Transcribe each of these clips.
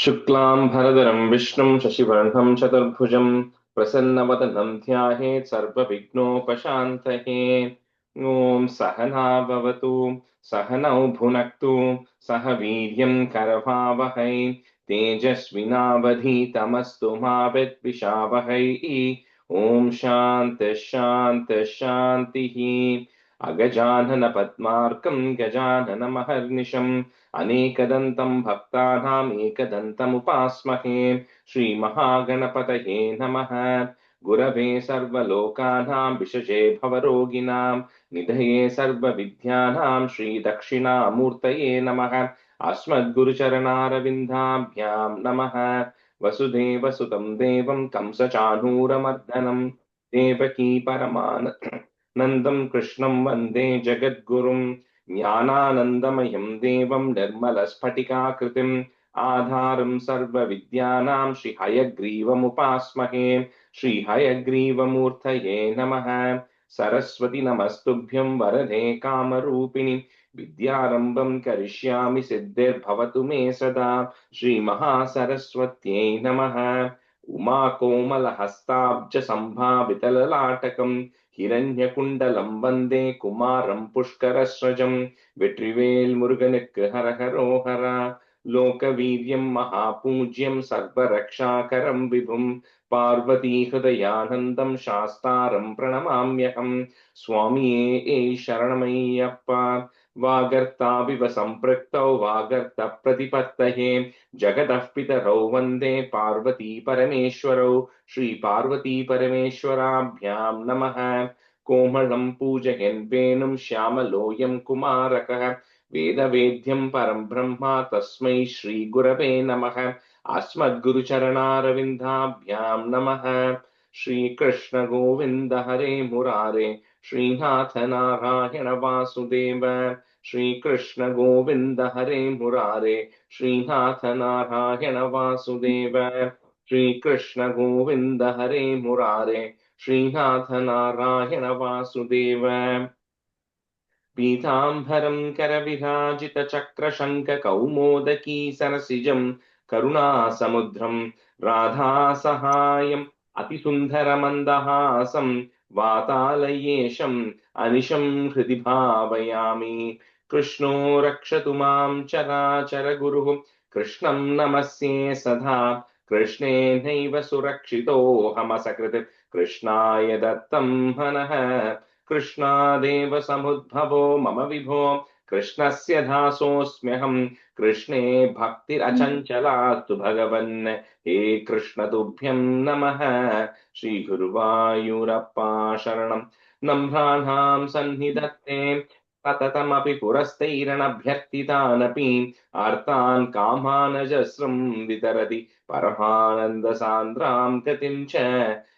शुक्लां भरधरं विष्णुं शशिवर्णं चतुर्भुजं प्रसन्नवदनं ध्यायेत् सर्वविघ्नोपशान्तये। ॐ सहना भवतु, सहनौ भुनक्तु, सह वीर्यं करवावहै, तेजस्विनावधीतमस्तु मा विद्विषावहै। ॐ शान्तिः शान्तिः शान्तिः। अगजानन पद्मार्कं गजाननमहर्निशम् अनेकदन्तं भक्तानाम् एकदन्तमुपास्महे। श्रीमहागणपतये नमः। गुरवे सर्वलोकानां विषजे भवरोगिणां निधये सर्वविद्यानां श्रीदक्षिणामूर्तये नमः। अस्मद्गुरुचरणारविन्दाभ्यां नमः। वसुदेवसुतं देवं कंसचाणूरमर्दनं देवकी परमानन्दं कृष्णं वन्दे जगद्गुरुम्। ज्ञानानन्दमयं देवं निर्मलस्फटिकाकृतिम् आधारं सर्वविद्यानां श्रीहयग्रीवमुपास्महे। श्रीहयग्रीवमूर्तये नमः। सरस्वति नमस्तुभ्यं वरदे कामरूपिणि विद्यारम्भं करिष्यामि सिद्धिर्भवतु मे सदा। श्रीमहासरस्वत्यै नमः। उमाकोमलहस्ताब्जसम्भावितललाटकम् हिरण्यकुण्डलं वन्दे कुमारं पुष्करस्रजं। வெற்றிவேல் முருகனுக்கு ஹரஹரோஹரா. லோகவீரியம் மகாபூஜ்யம் சர்வரக்ஷாகரம் விபும் பார்வதி ஹிருதயானந்தம் சாஸ்தாரம் பிரணமாம்யகம். சுவாமியே சரணமையப்பா. वागर्ताविव सम्पृक्तौ वागर्त प्रतिपत्तये जगतः पितरौ वन्दे पार्वती परमेश्वरौ। श्री पार्वती परमेश्वराभ्यां नमः। कोमलं पूजयन् वेणुं श्यामलोऽयं कुमारकः वेदवेद्यं परं ब्रह्म तस्मै श्रीगुरवे नमः। अस्मद्गुरुचरणारविन्दाभ्यां नमः। श्रीकृष्ण गोविन्द हरे मुरारे श्रीनाथ नारायण वासुदेव। श्रीकृष्ण गोविन्द हरे मुरारे श्रीनाथ नारायण वासुदेव। श्रीकृष्ण गोविन्द हरे मुरारे श्रीनाथ नारायण वासुदेव। पीताम्बरं करविराजितचक्रशङ्खकौमोदकी सरसिजं करुणासमुद्रं राधासहायम् अतिसुन्दरमन्दहासं वातालयेशम् अनिशं हृदि भावयामि। कृष्णो रक्षतु मां चराचरगुरुः कृष्णं नमस्ये सदा। कृष्णेनैव सुरक्षितोऽहमसकृत् कृष्णाय दत्तं हनः। कृष्णादेव समुद्भवो मम विभो कृष्णस्य दासोऽस्म्यहम्। कृष्णे भक्तिरचञ्चलास्तु भगवन् हे कृष्ण तुभ्यं नमः। श्रीगुरुवायूरप्पा शरणं नम्राणां सन्निधत्ते सततमपि पुरस्तैरणभ्यर्थितानपि आर्तान् कामानजस्रं वितरति परमानन्दसान्द्रां गतिं च।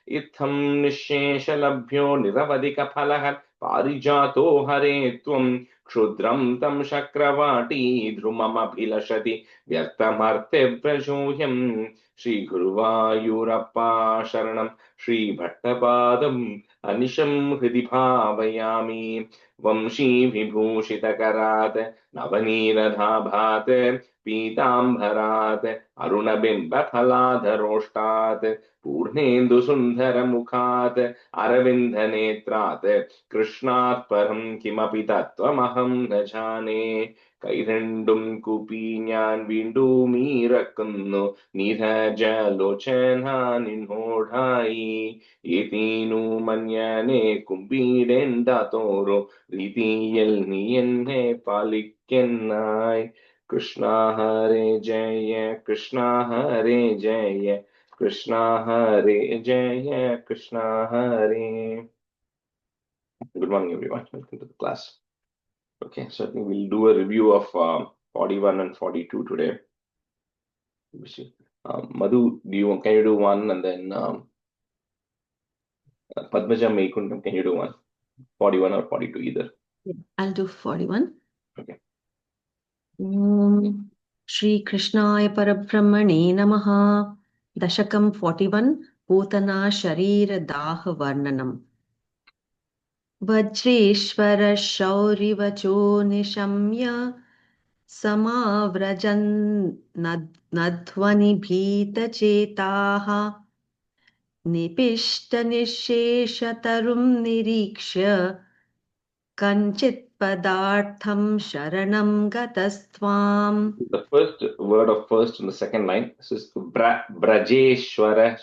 इत्थं निःशेषलभ्यो निरवधिकफलः पारिजातो हरे त्वं क्षुद्रं तं शक्रवाटी ध्रुममभिलषति व्यर्थमर्त्यव्रजोऽयम्। श्रीगुरुवायूरप्पा शरणं श्रीभट्टपादम् अनिशं हृदि भावयामि। वंशीविभूषितकरात् नवनीरधाभात् पीताम्बरात् अरुणबिम्बफलाधरोष्टात् पूर्णेन्दुसुन्दरमुखात् अरविन्दनेत्रात् कृष्णात् परं किमपि तत्त्वमहं न जाने। കൈരണ്ടും കൂപ്പി ഞാൻ വീണ്ടും ഇറക്കുന്നു നീരജലോചന നിന്നോടായി. ഏതീനു മഞ്ഞനെ കുമ്പിടേണ്ട തോറും രീതിയിൽ നീ എന്നെ പാലിക്കുന്നായി. കൃഷ്ണ ഹരേ ജയ കൃഷ്ണ ഹരേ Jaya Krishna Hare Jaya Krishna Hare. Good morning, everyone. Welcome to the class. Okay, so I think we'll do a review of 41 and 42 today. Madhu, can you do one, and then Padmaja Mekundam, can you do one? 41 or 42 either. Yeah, I'll do 41. Okay. Shri Krishnaya Parabrahmane Namaha. Dasakam 41. Putana Sharira Daha Varnanam. Vajreshwara Shaurivacho Nishamya समाव्रजन् नध्वनिभीतचेताः निपिष्टनिःशेषतरुं निरीक्ष्य कञ्चित् पदार्थं शरणं गतस्त्वाम्. The first word of first and the second line. This is Brajeshwara.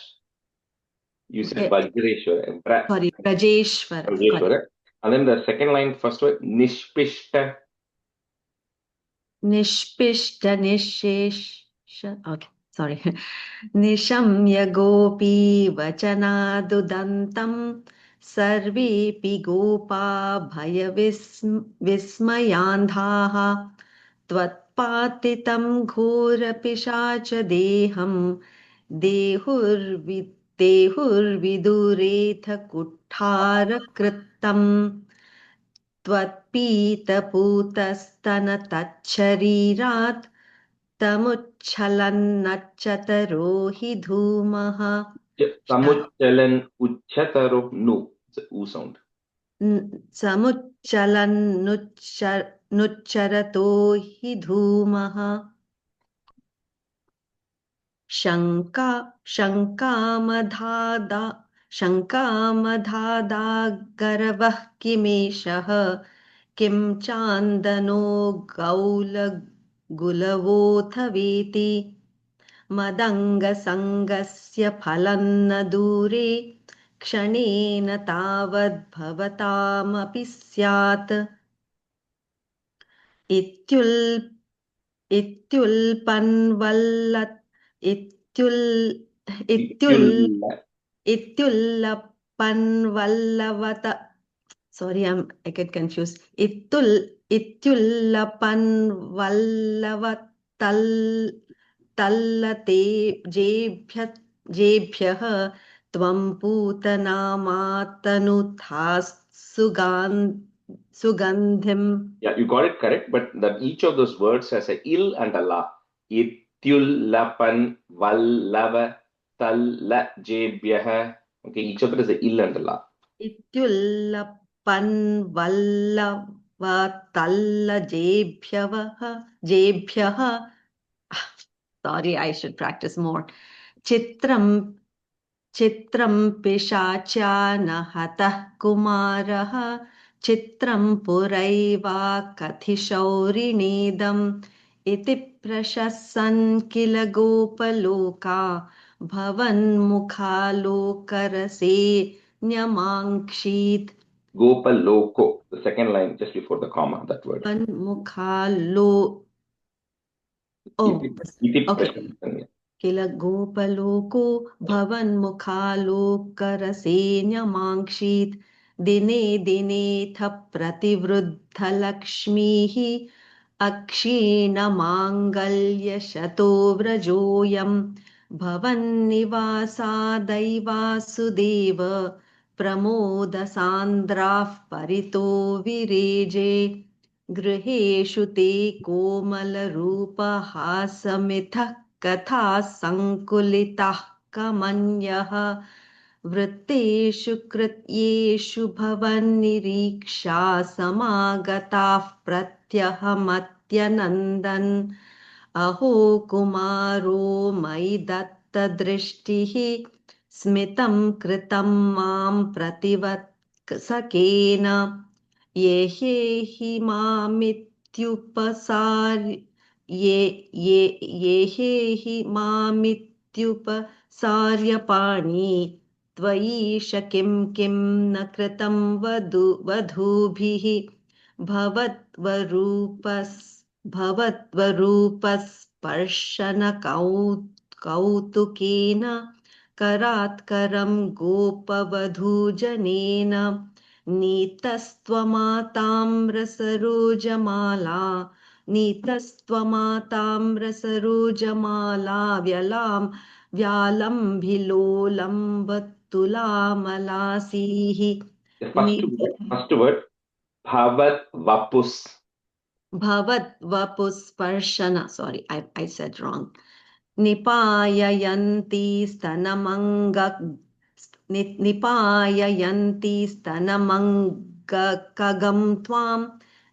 You said Okay. Vajreshwara. Sorry, Brajeshwara. Correct. Brajeshwara. And then the second line, first word, Nishpishta. निष्पिष्टनिःशेष. Okay, sorry. निशम्य गोपी वचनादुदन्तं सर्वेऽपि गोपा विस्मयान्धाः त्वत्पातितं घोरपिशाचदेहं देहुर्विदुरेथ कुठारकृत्तम् त्वत्पीतपूतस्तनतच्छरीरात् तमुच्छलन्नच्चतरो हि धूमः. Samuchalan Uchataro. No. It's a U sound. समुच्चलन्नुच्चरतो हि धूमः. शङ्कामधादागरवः किमेषः किं चान्दनो गौलगुलवोऽथ वेति मदङ्गसङ्गस्य फलं न दूरे क्षणेन तावद्भवतामपि स्यात्. इत्युल्लपन्वल्लवत. Sorry, I get confused. इत्युल्लपन्वल्लवतल्लते जेभ्यः त्वं पूतनामातनुथाः सुगन्धिम्. Yeah, you got it correct, but each of those words has a il and a la. Ityullapan vallava talla jebhyah. Okay, each of it is a il and a la. इत्युल्लपन्वल्लवतल्लजेभ्यः. Sorry, I should practice more. चित्रं पिशाचानहतः कुमारः चित्रं पुरैवाकथिशौरिणेदम् इति प्रशसन् किल गोपलोका भवन्मुखालोकरसे न्यमाङ्क्षीत्. Gopaloko, the second line just before the comma, that word. Okay. किल गोपलोको भवन्मुखालोकरसेन्यमाङ्क्षीत् दिने दिनेऽथ प्रतिवृद्धलक्ष्मीः अक्षीणमाङ्गल्यशतो व्रजोऽयं भवन्निवासादैवासुदेव प्रमोदसान्द्राः परितो विरेजे गृहेषु ते कोमलरूपहासमिथः कथाः सङ्कुलिताः कमन्यः वृत्तेषु कृत्येषु भवन्निरीक्षा समागताः प्रत्यहमत्यनन्दन् अहो कुमारो मयि दत्तदृष्टिः स्मितं कृतं मां प्रतिवत्सकेन ये हि मामित्युपसार्यपाणि त्वयीश किं न कृतं वधूभिः भवद्वरूपस्पर्शन कौतुकेन करात्करं गोपवधूजनेन नीतस्त्वमाताम्रसरोजमाला व्यालम्भिलोलम्बतुलामलासीः. First word, bhavat vapus. भवद्वपुस्पर्शन. Sorry, I said wrong. निपाययन्ती स्तनमङ्गकगं त्वां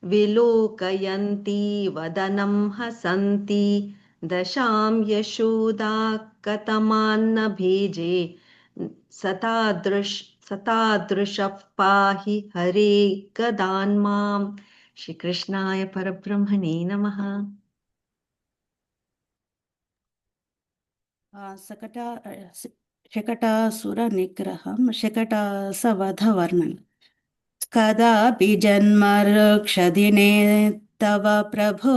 विलोकयन्ती वदनं हसन्ती दशां यशोदा कतमान्न भेजे सतादृशः पाहि हरे गदान्मां श्रीकृष्णाय परब्रह्मणे नमः। शकटासुरनिग्रहं शकटासवधवर्णनं कदापि जन्मरक्षदिने तव प्रभो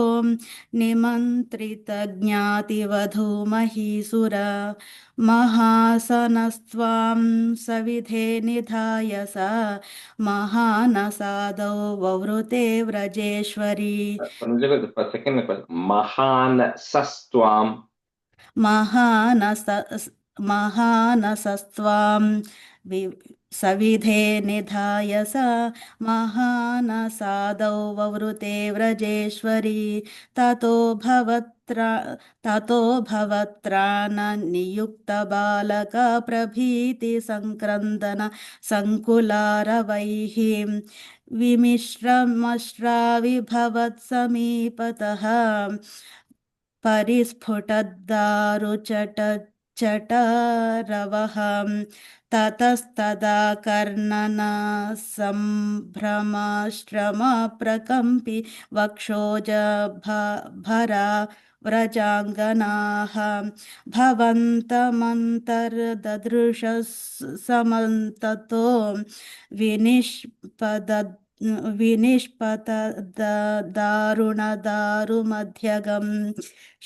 निमन्त्रितज्ञातिवधूमहीसुर महासनस्त्वां सविधे निधाय सा महानसादौ ववृते व्रजेश्वरी second Mahanasastvam. महानस महानसस्त्वां सविधे निधाय सा महानसादौ ववृते व्रजेश्वरी ततो भवत्राणनियुक्तबालक प्रभीतिसङ्क्रन्दन सङ्कुलारवैः विमिश्रमश्राविभवत्समीपतः परिस्फुटद्दारुचटचटरवः ततस्तदा कर्णनसम्भ्रमाश्रमप्रकम्पि वक्षोजभरा व्रजाङ्गनाः भवन्तमन्तर्ददृशः समन्ततो विनिष्पतदारुणदारुमध्यगम्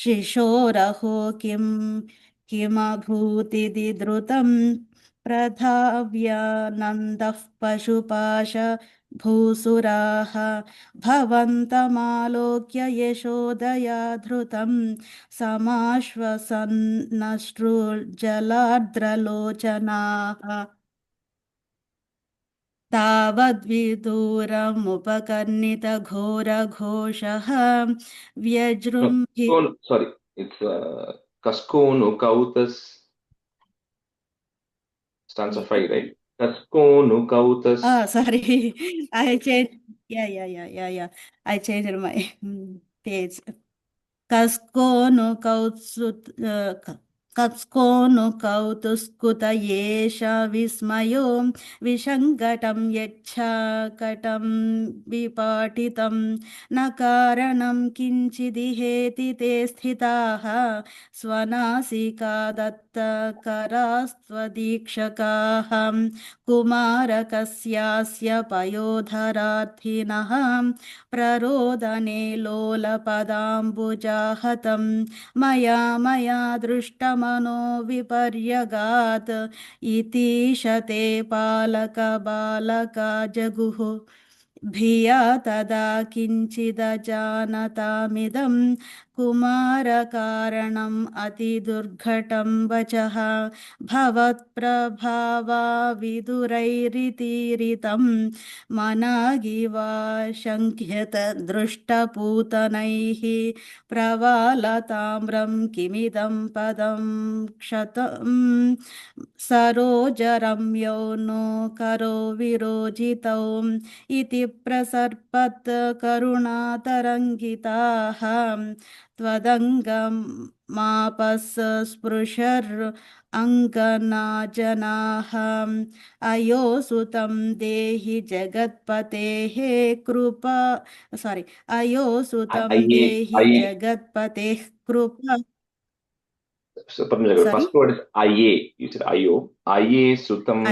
शिशोरहो किमभूतिदिद्रुतं प्रधाव्यानन्दः पशुपाश भूसुराः भवन्तमालोक्य यशोदया धृतं समाश्वसन्नश्रुजलार्द्रलोचनाः तावद्विदूरमुपकर्णितघोरघोषः व्यजृम्भि Sorry, it's Kaskonu Kautas, stanza 5, right? Kaskonu Kautas. sorry. I changed. Yeah. I changed my page. Cusco नु कौतुस्कुत एष विस्मयो विसङ्कटं यच्छकटं विपाटितं न कारणं किञ्चिदिहेति ते स्थिताः स्वनासिका दत्तकरास्त्वदीक्षकाः कुमारकस्यास्य पयोधरार्थिनः प्ररोदने लोलपदाम्बुजाहतं मया दृष्टमनो विपर्यगात् इतीशते पालकबालका जगुः भिया तदा किञ्चिदजानतामिदं कुमारकारणम् अतिदुर्घटं वचः भवत्प्रभावा विदुरैरितीरितं मनागिवा शङ्क्यत दृष्टपूतनैः प्रवालताम्रं किमिदं पदं क्षतं सरोजरम्यो नो करो विरोजितौ इति प्रसर्पत् करुणातरङ्गिताः त्वदङ्गमापस्पृशर् अङ्गनाजनाः अयोसुतं देहि जगत्पतेः कृपा अयोसुतं देहि जगत्पतेः कृपा So, first word is Aye. You said Ayo. Aye Sutam.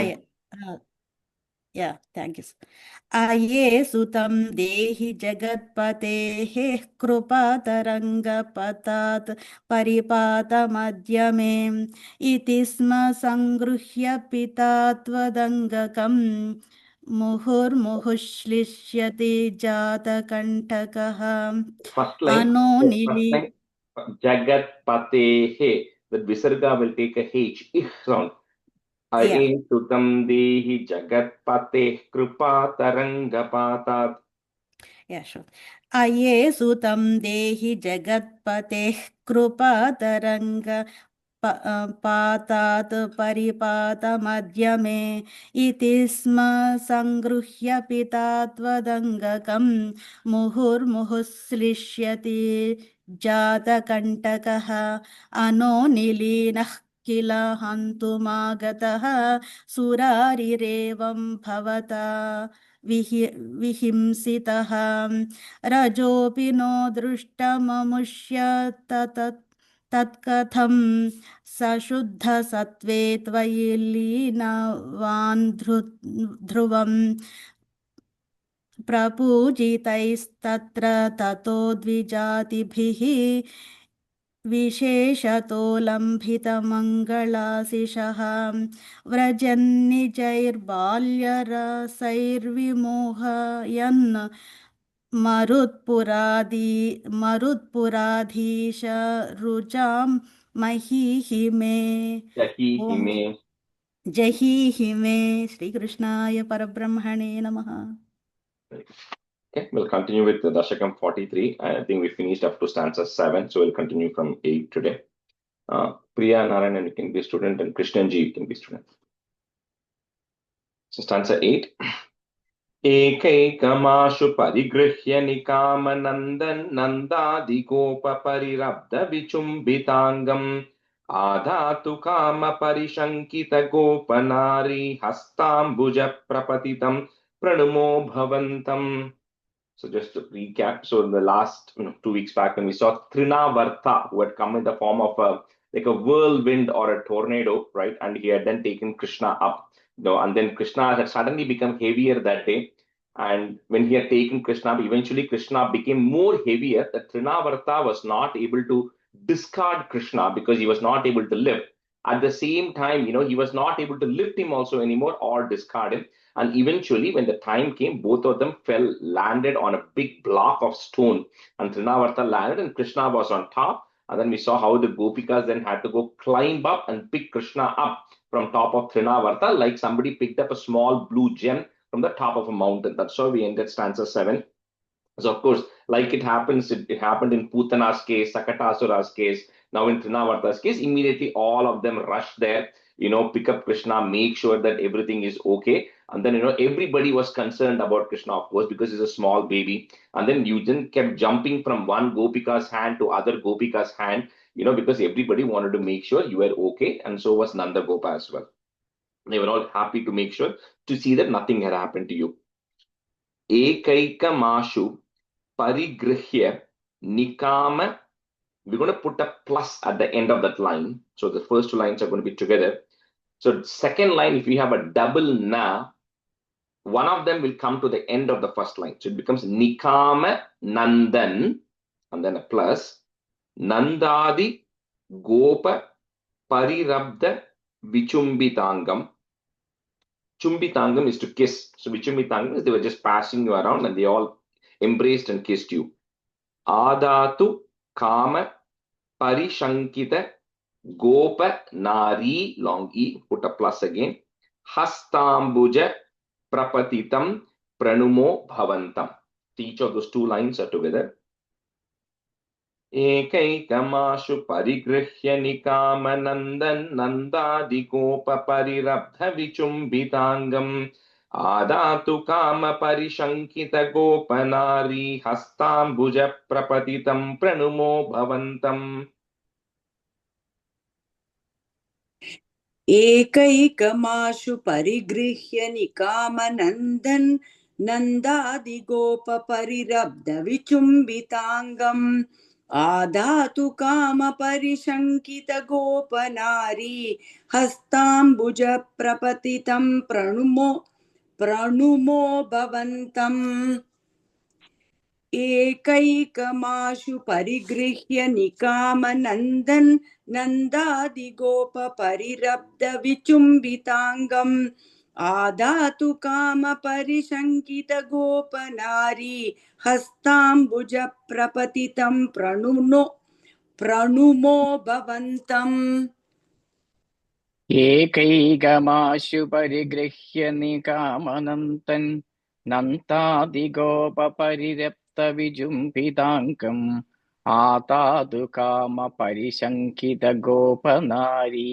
Yeah, thank you. आये सुतं देहि जगत्पतेः कृपातरङ्गपतात् परिपातमद्य मे इति स्म सङ्गृह्य पिता त्वदङ्गकं मुहुर्मुहुश्लिष्यति जातकण्टकः First line, Jagat Patehe. The Visarga will take a H. Ich sound. Aye Sutam Dehi Jagat Pateh Kripa Taranga Patat. Yeah, sure. आये सुतं देहि जगत्पतेः कृपातरङ्ग पातात् परिपातमध्यमे इति स्म सङ्गृह्य पिता त्वदङ्गकं मुहुर्मुहुश्लिष्यति जातकण्टकः अनोनिलीनः किल हन्तुमागतः सुरारिरेवं भवता विहिंसितः रजोऽपि नो दृष्टममुष्य तत्कथं सशुद्धसत्त्वे त्वयि लीनवान् ध्रुवं प्रपूजितैस्तत्र ततो द्विजातिभिः विशेषतो लम्भितमङ्गलाशिषः व्रजन्निजैर्बाल्यरसैर्विमोहयन् मरुत्पुराधीश रुजां महीहि मे Yahi ॐ me. जहीहि मे श्रीकृष्णाय परब्रह्मणे नमः. Okay, we'll continue with the Dashakam 43. I think we finished up to stanza 7, so we'll continue from 8 today. Priya Narayanan, you can be student, and Krishnanji, you can be student. So stanza 8. एकैकमाशु परिगृह्य निकामनन्दन् नन्दादिगोपपरिरब्धविचुम्बिताङ्गम् आधातु कामपरिशङ्कितगोपनारी हस्ताम्बुजप्रपतितं प्रणुमो भवन्तम्. So just to recap, so in the last 2 weeks back when we saw Trinavarta, who had come in the form of like a whirlwind or a tornado, right? And he had then taken Krishna up. And then Krishna had suddenly become heavier that day. And when he had taken Krishna up, eventually Krishna became more heavier. That Trinavarta was not able to discard Krishna because he was not able to lift. At the same time, he was not able to lift him also anymore or discard him. And eventually, when the time came, both of them landed on a big block of stone. And Trinavarta landed and Krishna was on top. And then we saw how the Gopikas then had to go climb up and pick Krishna up from top of Trinavarta, like somebody picked up a small blue gem from the top of a mountain. That's how we ended stanza 7. So, of course, like it happens, it happened in Putana's case, Sakatasura's case, now in Trinavarta's case, immediately all of them rush there, pick up Krishna, make sure that everything is okay. And then, everybody was concerned about Krishna, of course, because he's a small baby. And then Yujin kept jumping from one Gopika's hand to other Gopika's hand, because everybody wanted to make sure you were okay. And so was Nanda Gopa as well. They were all happy to make sure to see that nothing had happened to you. Ekaikamashu parigrihya nikama. We're going to put a plus at the end of that line. So the first two lines are going to be together. So second line, if we have a double na, one of them will come to the end of the first line. So it becomes nikama nandan, and then a plus, nandadi gopa parirabda vichumbitangam. Chumbitangam is to kiss. So vichumbitangam is they were just passing you around and they all embraced and kissed you. Adatu kama parishankita gopa nari, long e, put a plus again, hastambuja prapatitam pranumo bhavantam. Each of those two lines are together. Ekaikamashu parigrihya nikamanandan nandadigopa parirabdha vichumbitangam Adatu kama parishankita gopanari hastambuja prapatitam pranumo bhavantam. एकैकमाशु परिगृह्य निकामनन्दन् नन्दादिगोपपरिरब्धविचुम्बिताङ्गम् आधातु कामपरिशङ्कितगोपनारी हस्ताम्बुजप्रपतितं प्रणुमो भवन्तम् एकैकमाशु परिगृह्य निकामनन्दन् नन्दादिगोपपरिरब्धविचुम्बिताङ्गम् आधातु कामपरिशङ्कितगोपनारी हस्ताम्बुजप्रपतितं प्रणुमो भवन्तम् एकैकमाशु परिगृह्य निकामनन्तन् नन्तादिगोपपरिरप्तविजुम्बिताङ्गम् आतादु कामपरिशङ्कितगोपनारी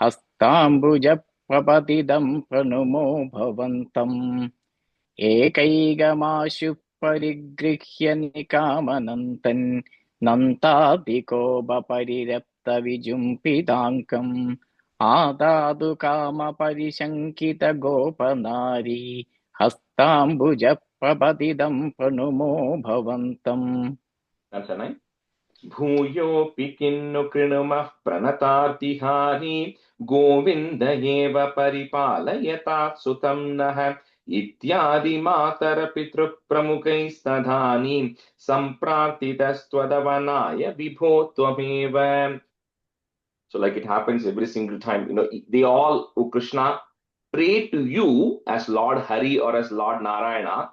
हस्ताम्बुजप्रपतितं प्रणुमो भवन्तम् एकैकमाशु परिगृह्य निकामनन्तन् नन्तादिकोपरिरप्तविजुम्पिताङ्कम् आदातु कामपरिशङ्कितगोपनारी हस्ताम्बुजप्रपतितं प्रणुमो भवन्तम्. That's a nine. भूयोऽपि किन्नु कृणुमः प्रणतार्तिहारी गोविन्द एव परिपालयतात् सुतं नः इत्यादि मातरपितृप्रमुखैस्तदानीं सम्प्रार्थितस्त्वदवनाय विभो त्वमेव. So like it happens every single time, they all, oh Krishna, pray to you as Lord Hari or as Lord Narayana,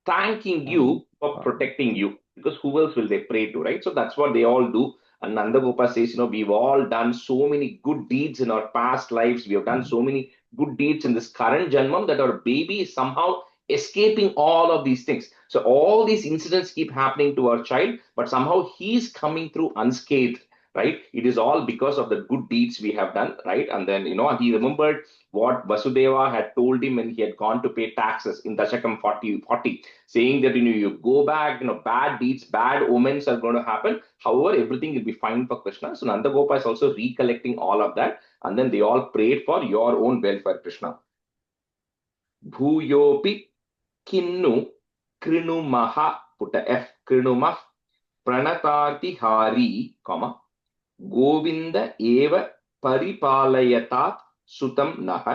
thanking you for protecting you. Because who else will they pray to, right? So that's what they all do. And Nanda Gopa says, we've all done so many good deeds in our past lives. We have done so many good deeds in this current Janmam that our baby is somehow escaping all of these things. So all these incidents keep happening to our child, but somehow he's coming through unscathed. Right? It is all because of the good deeds we have done, right? And then, he remembered what Vasudeva had told him when he had gone to pay taxes in Dasakam 40, saying that, you go back, bad deeds, bad omens are going to happen. However, everything will be fine for Krishna. So Nanda Gopa is also recollecting all of that. And then they all prayed for your own welfare, Krishna. Bhuyopi kinnu krinumaha, put a F, krinumah, pranatarti hari, comma, Govind एव परिपालयतात् सुतं नः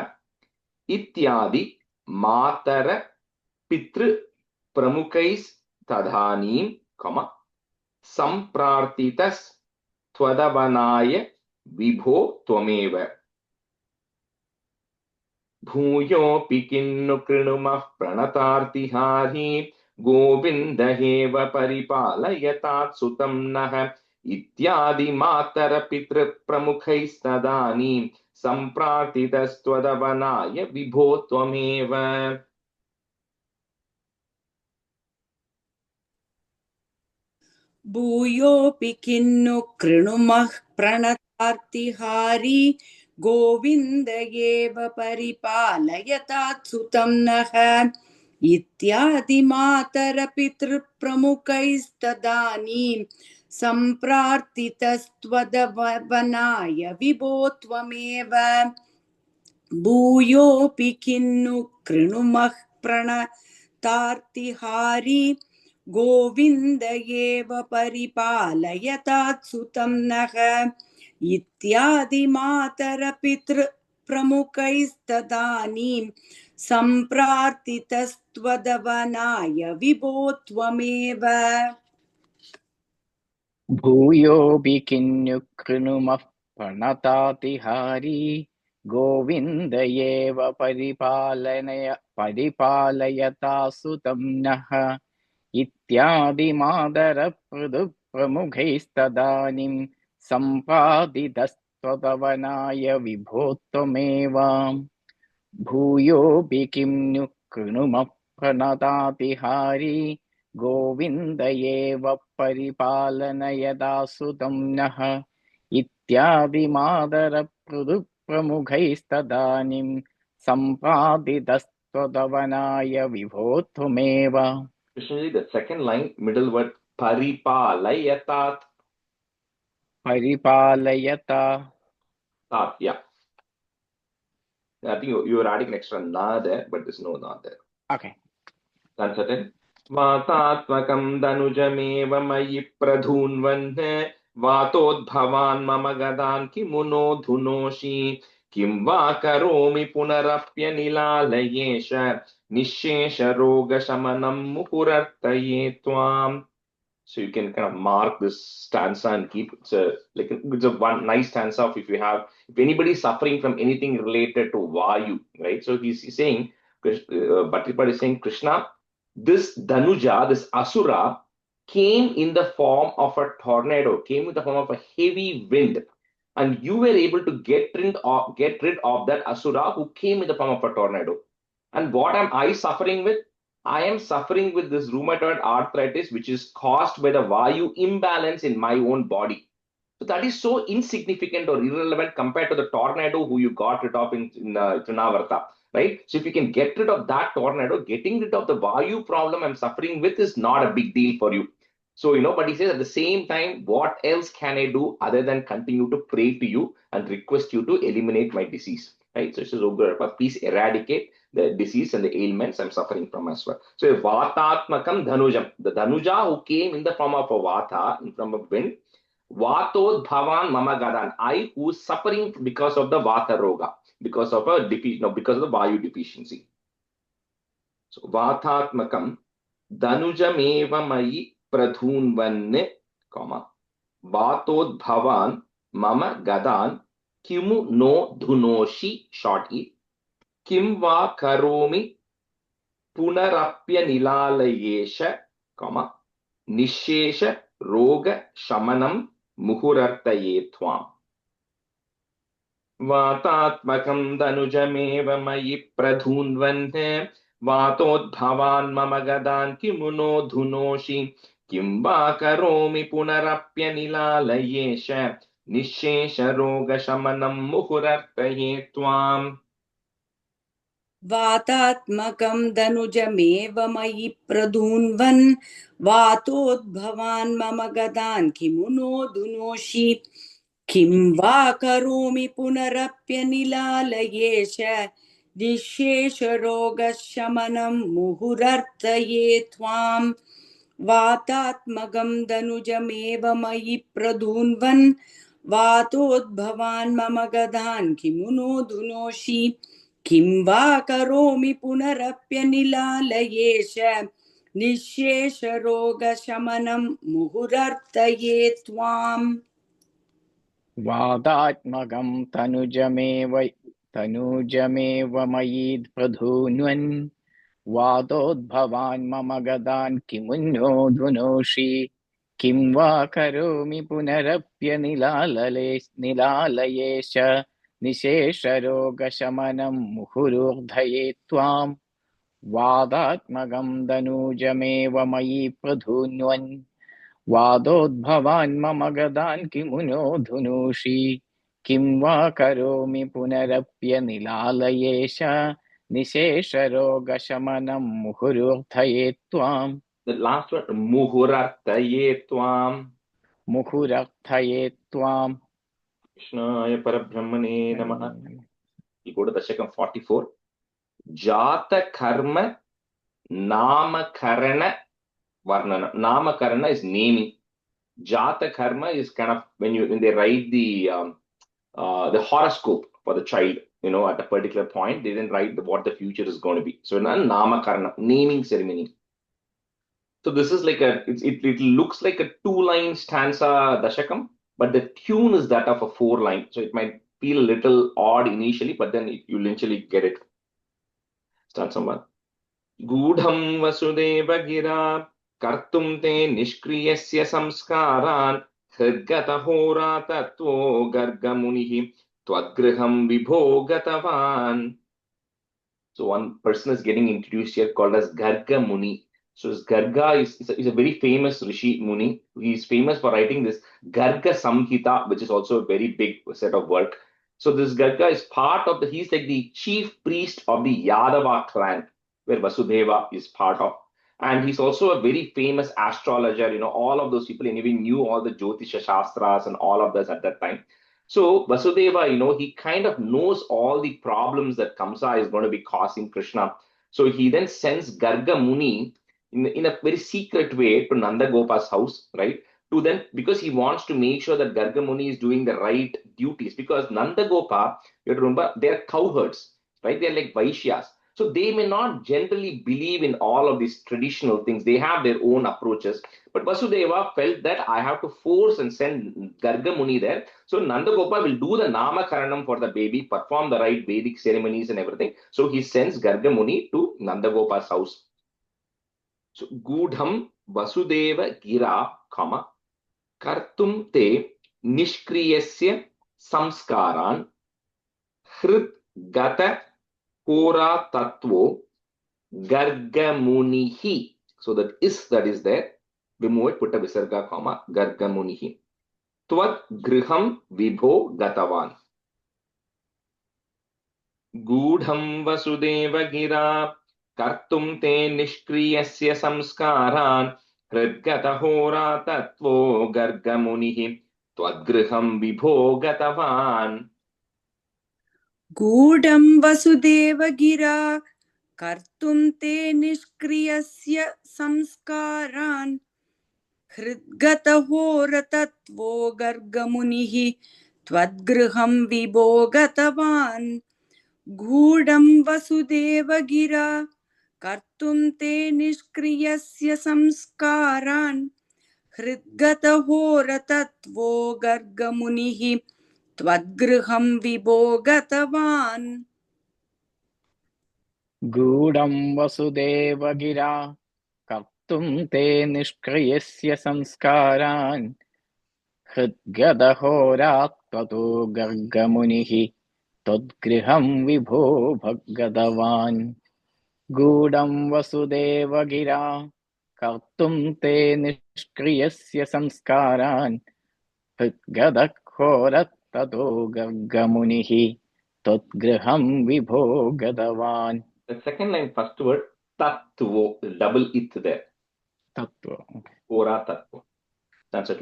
इत्यादि मातर पितृ प्रमुखैस्तदानीं सम्प्रार्थितस्त्वदवनाय विभो त्वमेव भूयोऽपि किन्नु कृणुमः प्रणतार्तिहारी गोविन्द एव परिपालयतात् सुतं नः इत्यादि मातर पितृ प्रमुखैस्तदानीं सम्प्रार्थितस्त्वदवनाय विभो त्वमेव. भूयोऽपि किन्नु कृणुमः प्रणतार्तिहारी गोविन्द एव परिपालयतात् सुतं नः इत्यादि मातरपितृप्रमुखैस्तदानीं सम्प्रार्थितस्त्वदवनाय विभो त्वमेव भूयोऽपि किन्नु कृणुमः प्रणतार्तिहारी गोविन्द एव परिपालयतात् सुतं नः इत्यादि मातरपितृप्रमुखैस्तदानीं सम्प्रार्थितस्त्वदवनाय विभो त्वमेव भूयोऽपि किन्नु कृणुमः प्रणतातिहारी गोविन्द एव परिपालयता सुतं नः इत्यादि मादरप्रमुखैस्तदानीं सम्पादितस्त्वदवनाय विभो त्वमेव भूयोऽपि किन्नु कृणुमः प्रणतातिहारी गोविन्द एव परिपालयता सुतं नः इत्यादि मादरप्रमुखैस्तदानीं सम्पादितस्त्वदवनाय विभो त्वमेव. Krishnaji, the second line, middle word, paripalayatat. Paripalaya. Yeah. I think you were adding an extra na there, but there's no na there. Okay. That's certain. Vatatmakam danujameva mayi pradhunvan vatodbhavan mama gadan kimuno dhunoshi kim va karomi punarapya nilalayesha nishesha roga shamanam muhurartaye tvam. So you can kind of mark this stanza and keep it's a one nice stanza if anybody is suffering from anything related to Vayu, right? So he's saying, Bhattipada is saying, Krishna, this Danuja, this Asura, came in the form of a tornado, came in the form of a heavy wind, and you were able to get rid of that Asura who came in the form of a tornado. And what am I suffering with? I am suffering with this rheumatoid arthritis, which is caused by the Vayu imbalance in my own body. So that is so insignificant or irrelevant compared to the tornado who you got rid of in Trinavarta, right? So if you can get rid of that tornado, getting rid of the Vayu problem I'm suffering with is not a big deal for you. So, but he says at the same time, what else can I do other than continue to pray to you and request you to eliminate my disease, right? So he says, oh God, please eradicate the disease and the ailments I'm suffering from as well. So Vatatmakam Dhanujam, the Dhanuja who came in the form of a Vata, in form of wind, Vatod Bhavan Mama Gadan, I who is suffering because of the Vata Roga, because of because of the Vayu deficiency. So Vatatmakam Dhanujameva Mai Pradhunvanne, comma, Vatod Bhavan Mama Gadan, Kimu no Dhunoshi, short e, Kim va Karomi Punarapya Nilalayesha, comma, Nishesha Roga Shamanam Muhurartaye Twam. Vatatmakam Danujameva Mayi Pradhunvante Vatodbhavan Mamagadan Kimuno Dhunoshi Kimba Karomi Punarapya Nilalayesha Nishesha Roga Shamanam Muhurartaye Twam. वातात्मकं दनुजमेव मयि प्रधून्वन् वातोद्भवान् मम गदान् किमु नो धुनोषि किं वा करोमि पुनरप्यनिलालयेश निःशेषरोगशमनं मुहुरर्तये त्वाम् वातात्मकं दनुजमेव मयि प्रधून्वन् वातोद्भवान् मम गदान् किमु नो धुनोषि किं वा करोमि पुनरप्यनिलालयेश निःशेषरोगशमनं मुहुरर्तये त्वाम् वादात्मकं तनुजमेव मयि प्रधून्वन् वादोद्भवान् मम गदान् किमुन्नो धुनोषि किं वा करोमि पुनरप्यनिलालयेश निशेषरोगशमनं मुहुरोर्धये त्वाम् वादात्मकं दनुजमेव मयि प्रधून्वन् वादोद्भवान् मम गदान् किमुनो धुनोषि किं वा करोमि पुनरप्यनिलालयेश निशेषरोगशमनं मुहुरोर्धये त्वाम्. The last word, Muhurartaye Twam. मुहुरर्थये त्वाम्. Krishnaya Parabrahmane Namaha. You go to Dasakam 44. Jata Karma Namakarana Varnana. Namakarana is naming. Jata Karma is kind of when they write the horoscope for the child, at a particular point, they then write what the future is going to be. So Namakarana, naming ceremony. So this is like it looks like a 2-line stanza Dashakam, but the tune is that of a 4-line. So it might feel a little odd initially, but then you'll eventually get it. Stanza 1. Gudham Vasudeva Gira Kartum te Nishkriyasya Samskaran Hridgata Hora Tattvo Gargamunihi Twadgriham Vibhogatavan. So one person is getting introduced here called as Garga Muni. So Garga is a very famous Rishi Muni. He is famous for writing this Garga Samhita, which is also a very big set of work. So this Garga is he's like the chief priest of the Yadava clan, where Vasudeva is part of. And he's also a very famous astrologer. All of those people, and even knew all the Jyotisha Shastras and all of this at that time. So Vasudeva, he kind of knows all the problems that Kamsa is going to be causing Krishna. So he then sends Garga Muni in a very secret way to Nanda Gopa's house, right? Because he wants to make sure that Garga Muni is doing the right duties. Because Nanda Gopa, you have to remember, they're cowherds, right? They're like Vaishyas. So they may not generally believe in all of these traditional things. They have their own approaches. But Vasudeva felt that I have to force and send Garga Muni there. So Nanda Gopa will do the Namakaranam for the baby, perform the right Vedic ceremonies and everything. So he sends Garga Muni to Nanda Gopa's house. So Gudham Vasudeva Gira, comma, Kartum te Nishkriyasya Samskaran Hrid Gata Hora Tattvo Gargamunihi. So that is that is there. Remove it, put a visarga comma. Gargamunihi. Tvat griham vibho gatavan. Gudham vasudeva gira kartum te nishkriyasya samskaran hridgata hora tatvo gargamunihi twadgriham vibho gatavan. गूढं वसुदेवगिरा कर्तुं ते निष्क्रियस्य संस्कारान् हृद्गतहोरतत्वो गर्गमुनिः त्वद्गृहं विभो गतवान् गूढं वसुदेवगिरा कर्तुं ते निष्क्रियस्य संस्कारान् हृद्गतहोरतत्वो गर्गमुनिः त्वद्गृहं विभो गतवान् गूढं वसुदेवगिरा कर्तुं ते निष्क्रियस्य संस्कारान् हृद्गदहोरात् ततो गर्गमुनिः त्वद्गृहं विभो भगतवान् गूढं वसुदेवगिरा कर्तुं ते निष्क्रियस्य संस्कारान् हृद्गदहोरात् ततो गर्गमुनिः त्वद्गृहं विभो गतवान्. The second line, first word, tatvo, double it there. Tattva. Ora tatvo. That's it.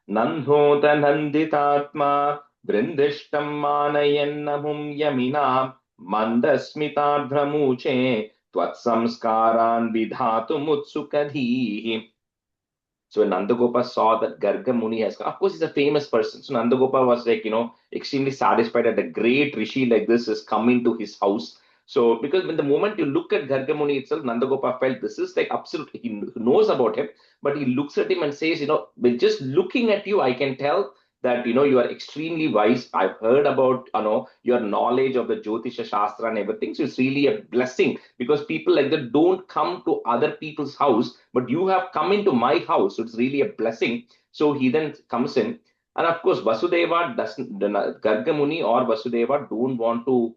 Nandhota nanditatma vrindishtam manayannahum yaminam mandasmitadhramuche tvatsamskaran vidhatum utsukadhihi. So when Nandagopa saw that Garga Muni has come, of course, he's a famous person. So Nandagopa was like, extremely satisfied that a great rishi like this is coming to his house. So because when the moment you look at Garga Muni itself, Nandagopa felt this is like absolute, he knows about him, but he looks at him and says, with just looking at you, I can tell that, you are extremely wise. I've heard about, your knowledge of the Jyotisha Shastra and everything. So it's really a blessing because people like that don't come to other people's house, but you have come into my house. So it's really a blessing. So he then comes in. And of course, Vasudeva doesn't, Garga Muni or Vasudeva don't want to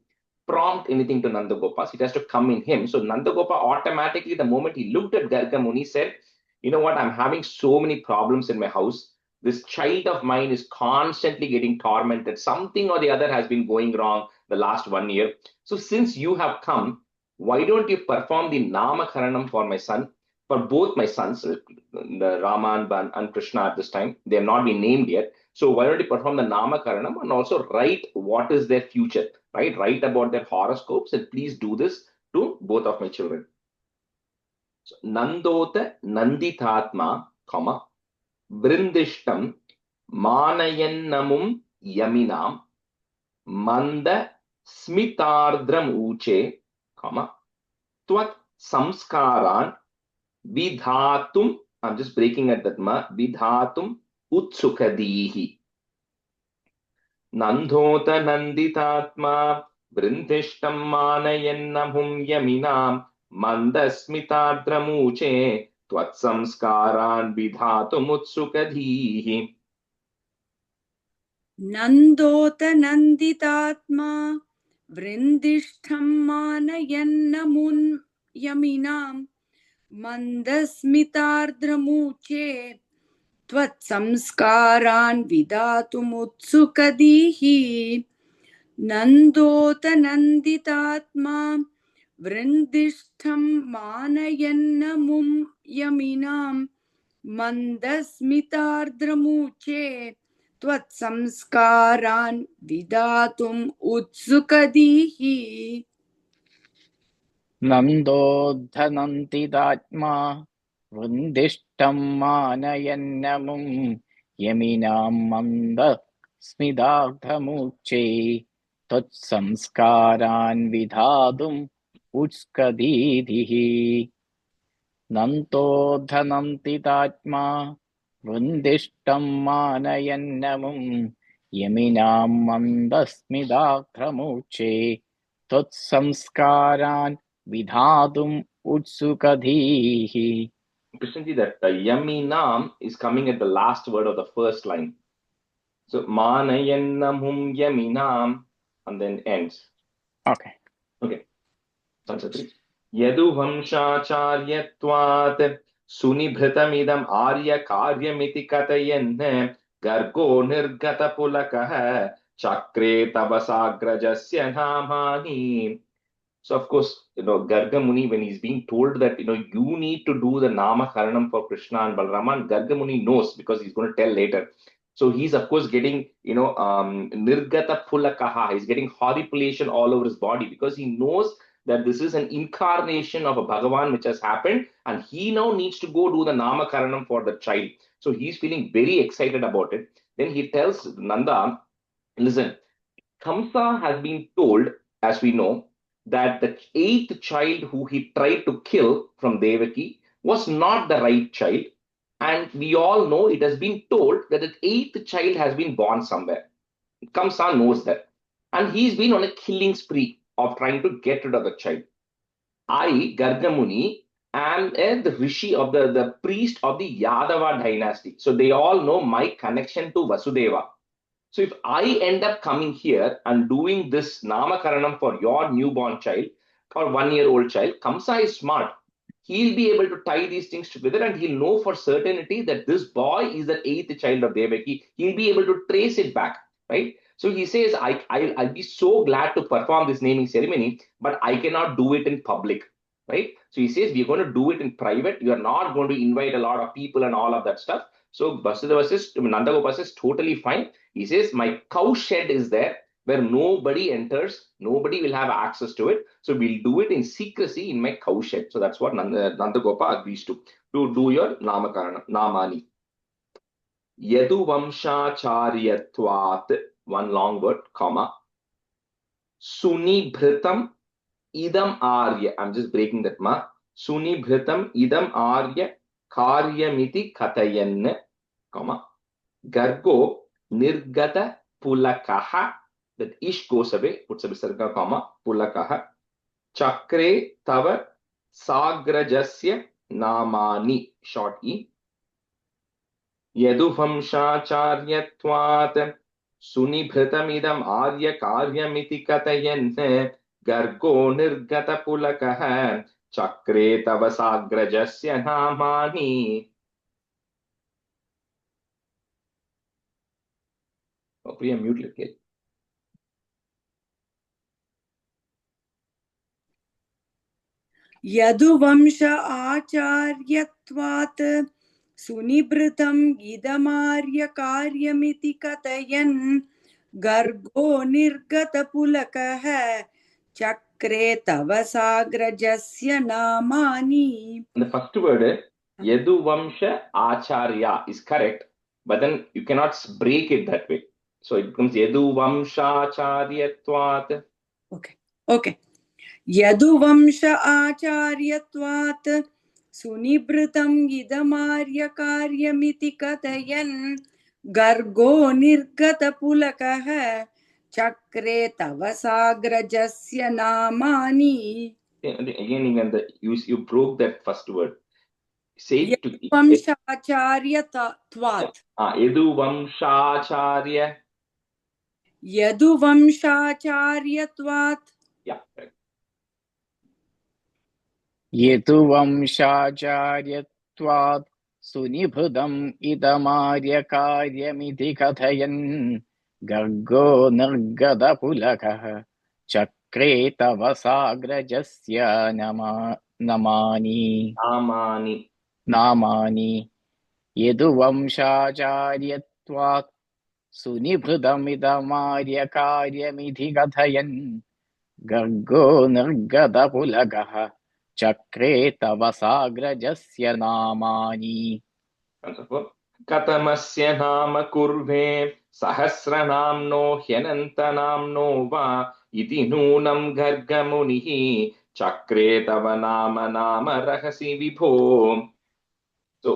prompt anything to Nandagopa. So it has to come in him. So Nandagopa automatically, the moment he looked at Garga Muni, said, you know what, I'm having so many problems in my house. This child of mine is constantly getting tormented. Something or the other has been going wrong the last 1 year. So since you have come, why don't you perform the Namakaranam for my son, for both my sons, the Rama and Krishna at this time? They have not been named yet. So why don't you perform the Namakaranam and also write what is their future, right? Write about their horoscopes and please do this to both of my children. So, Nandota Nanditatma, comma, Vrindishtam Manayannamum Yaminam Manda Smitardram Uche, comma, Twat Samskaran Vidhatum, I'm just breaking at that ma, Vidhatum Utsukadihi. Nandhota Nanditatma Vrindishtam Manayannamum Yaminam Mandasmitadраmuche Twatsamskaran Vidhatum Utsukadhihi. नन्दोत नन्दितात्मा वृन्दिष्ठं मानयन्नमुन् यमिनां मन्दस्मितार्द्रमूचे त्वत्संस्कारान् विधातुमुत्सुकदीः नन्दोत नन्दितात्मा वृन्दिष्ठं मानयन्नमुं यमिनां मन्दस्मितार्द्रमूचे त्वत्संस्कारान् विधातुम् उत्सुकदीः नन्दोद्धनन्तिदात्मा वृन्दिष्टं मानयन्नमुं यमिनां मन्दस्मितार्धमुच्चे त्वत्संस्कारान् विधातुम् उत्सुकदीः नन्दोद्धनन्तिदात्मा वृन्दिष्टं मानयन्नमुं यमिनां मन्दस्मितार्धमुच्चे त्वत्संस्कारान् Vidhatum utsukadhihi. Krishnaji, that Yaminam is coming at the last word of the first line. So Manayannamum Yaminam and then ends. Okay. Okay. Sanskrit. यदुवंशाचार्यत्वात् सुनिभृतमिदम् आर्यकार्यमिति कथयन् गर्गो निर्गतपुलकः चक्रे तव साग्रजस्य नामानि. So of course, Garga Muni, when he's being told that, you need to do the Namakaranam for Krishna and Balaraman, Garga Muni knows because he's going to tell later. So he's of course getting, Nirgata Pulakaha. He's getting horripilation all over his body because he knows that this is an incarnation of a Bhagavan which has happened, and he now needs to go do the Namakaranam for the child. So he's feeling very excited about it. Then he tells Nanda, listen, Kamsa has been told, as we know, that the eighth child who he tried to kill from Devaki was not the right child. And we all know it has been told that the eighth child has been born somewhere. Kamsa knows that. And he's been on a killing spree of trying to get rid of the child. I, Gargamuni, am the rishi of the priest of the Yadava dynasty. So they all know my connection to Vasudeva. So if I end up coming here and doing this Namakaranam for your newborn child or 1-year-old child, Kamsa is smart. He'll be able to tie these things together and he'll know for certainty that this boy is the eighth child of Devaki. He'll be able to trace it back, right? So he says, I'll be so glad to perform this naming ceremony, but I cannot do it in public, right? So he says, we're going to do it in private. You are not going to invite a lot of people and all of that stuff. So Vasudeva says, Nandagopal says, totally fine. He says, my cow shed is there where nobody enters, nobody will have access to it. So we'll do it in secrecy in my cow shed. So that's what Nandagopal agrees to do your Namakarana, Namani. Yadu Vamshacharyatvat, one long word, comma. Sunibhritam idam arya. I'm just breaking that ma. Sunibhritam idam arya karyamiti katayan, comma. Gargo nirgata pulakaha. That ish goes away, puts a visarga comma, pulakaha. Chakre tava sagrajasya namani, short e. Yaduvamshacharyatvat sunibhritamidam arya karyamiti katayan gargo nirgata pulakaha chakre tava sagrajasya namani. Oh, Priya, mute little. यदुवंश आचार्यत्वात् सुनिभृतम् इदमार्यकार्यमिति कथयन् गर्गो निर्गतपुलकः चक्रे तव साग्रजस्य नामानि. The first word, Yaduvamsha Acharya, is correct, but then you cannot break it that way. So it becomes Yaduvamsha Acharyatvat. Okay. यदुवंश आचार्यत्वात् सुनिभृतम् इदमार्यकार्यमिति कथयन् गर्गो निर्गतपुलकः चक्रे तव साग्रजस्य नामानि. Again, you broke that first word. Say it to यदुवंशाचार्यत्वात्. Yaduvamshacharya. यदुवंशाचार्यत्वात्. Yeah, correct. यतुवंशाचार्यत्वात् सुनिभृतम् इदमार्यकार्यमिति कथयन् गर्गो निर्गतपुलकः चक्रे तव साग्रजस्य नामानि. यदुवंशाचार्यत्वात् सुनिभृतमिदमार्यकार्यमिति कथयन् गर्गो निर्गतपुलकः चक्रे तव साग्रजस्य नामानि. Katamasya nama kurve sahasranamno hyanantanamno va iti nunam gargamunihi chakre tava nama rahasi vibho. So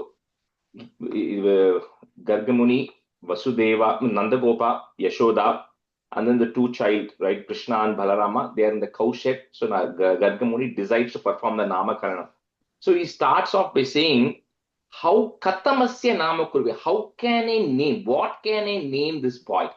Gargamuni, Vasudeva, Nandagopa, Yashoda, and then the two child, right, Krishna and Balarama, they are in the cow shed. So now Gargamuni decides to perform the Namakarana. So he starts off by saying, how Katamasya Nama Kurve, how can I name, what can I name this boy?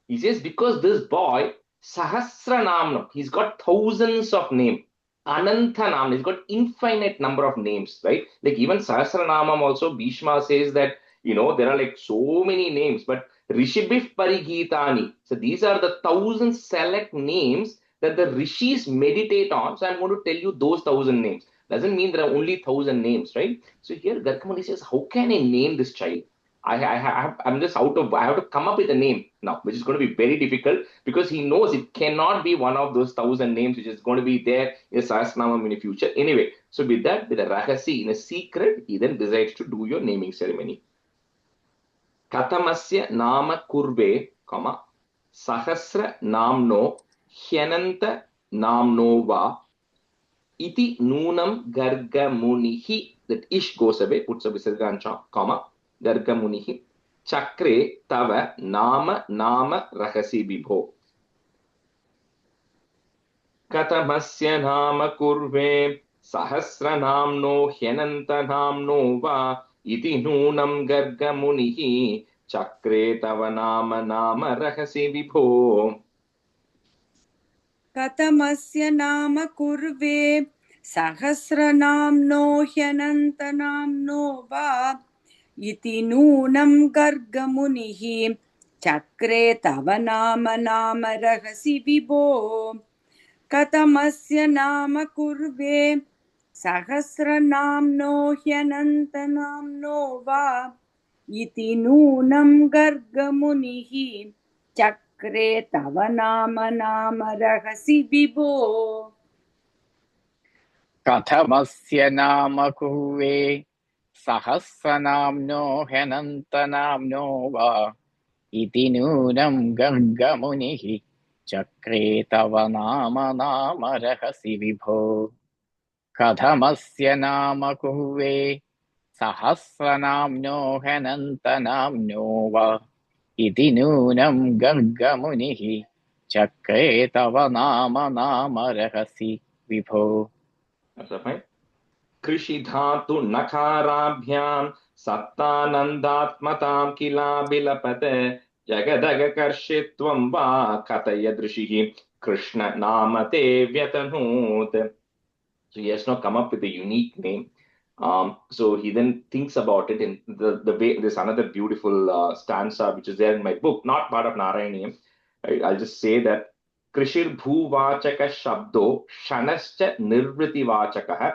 He says, because this boy, Sahasranamna, he's got thousands of names. Ananta Nam. It's got infinite number of names, right? Like even Sahasranamam also, Bhishma says that, there are like so many names, but Rishibhif Parigitani. So these are the 1,000 select names that the rishis meditate on. So I'm going to tell you those 1,000 names. Doesn't mean there are only 1,000 names, right? So here Gargamuni says, how can I name this child? I'm just I have to come up with a name now, which is going to be very difficult because he knows it cannot be one of those 1,000 names which is going to be there in Sahasranamam in the future. Anyway, so with that, with a rahasi, in a secret, he then decides to do your naming ceremony. Katamasya nama kurve, comma, sahasra namno, hyananta namno va, iti noonam gargamunihi. That ish goes away, puts a visarga comma, gargamunihi. Chakre tava nama rahasi vibho. Katamasya nama kurve sahasranamno hyanantanamno va iti noonam gargamunihi chakre tava nama rahasi vibho. कथमस्य नाम कुर्वे सहस्रनाम्नो ह्यनन्तनाम्नो वा इति नूनं गर्गमुनिः चक्रे तव नाम रहसि विभो कथमस्य नाम कुर्वे सहस्रनाम्नो ह्यनन्तनाम्नो वा इति नूनं गर्गमुनिः चक्रे तव नाम रहसि विभो कथमस्य नाम कुर्वे सहस्रनाम्नो ह्यनन्तनाम्नो वा इति नूनं गर्गमुनिः चक्रे तव नाम रहसि विभो कथमस्य नाम कुर्वे सहस्रनाम्नो ह्यनन्तनाम्नो वा इति नूनं गर्गमुनिः चक्रे तव नाम रहसि विभो. कृषि धातु नकाराभ्याम सत्तानंदात्मतां किलाबिलपत जगदगकर्षित्वं वा कथय दृशिः कृष्ण नाम ते व्यतनोत्. So he has not come up with a unique name. So he then thinks about it in the way. There's another beautiful stanza which is there in my book, not part of Narayaneeyam. I'll just say that Krishir Bhuvachaka Shabdo Shanascha Nirvriti Vachakah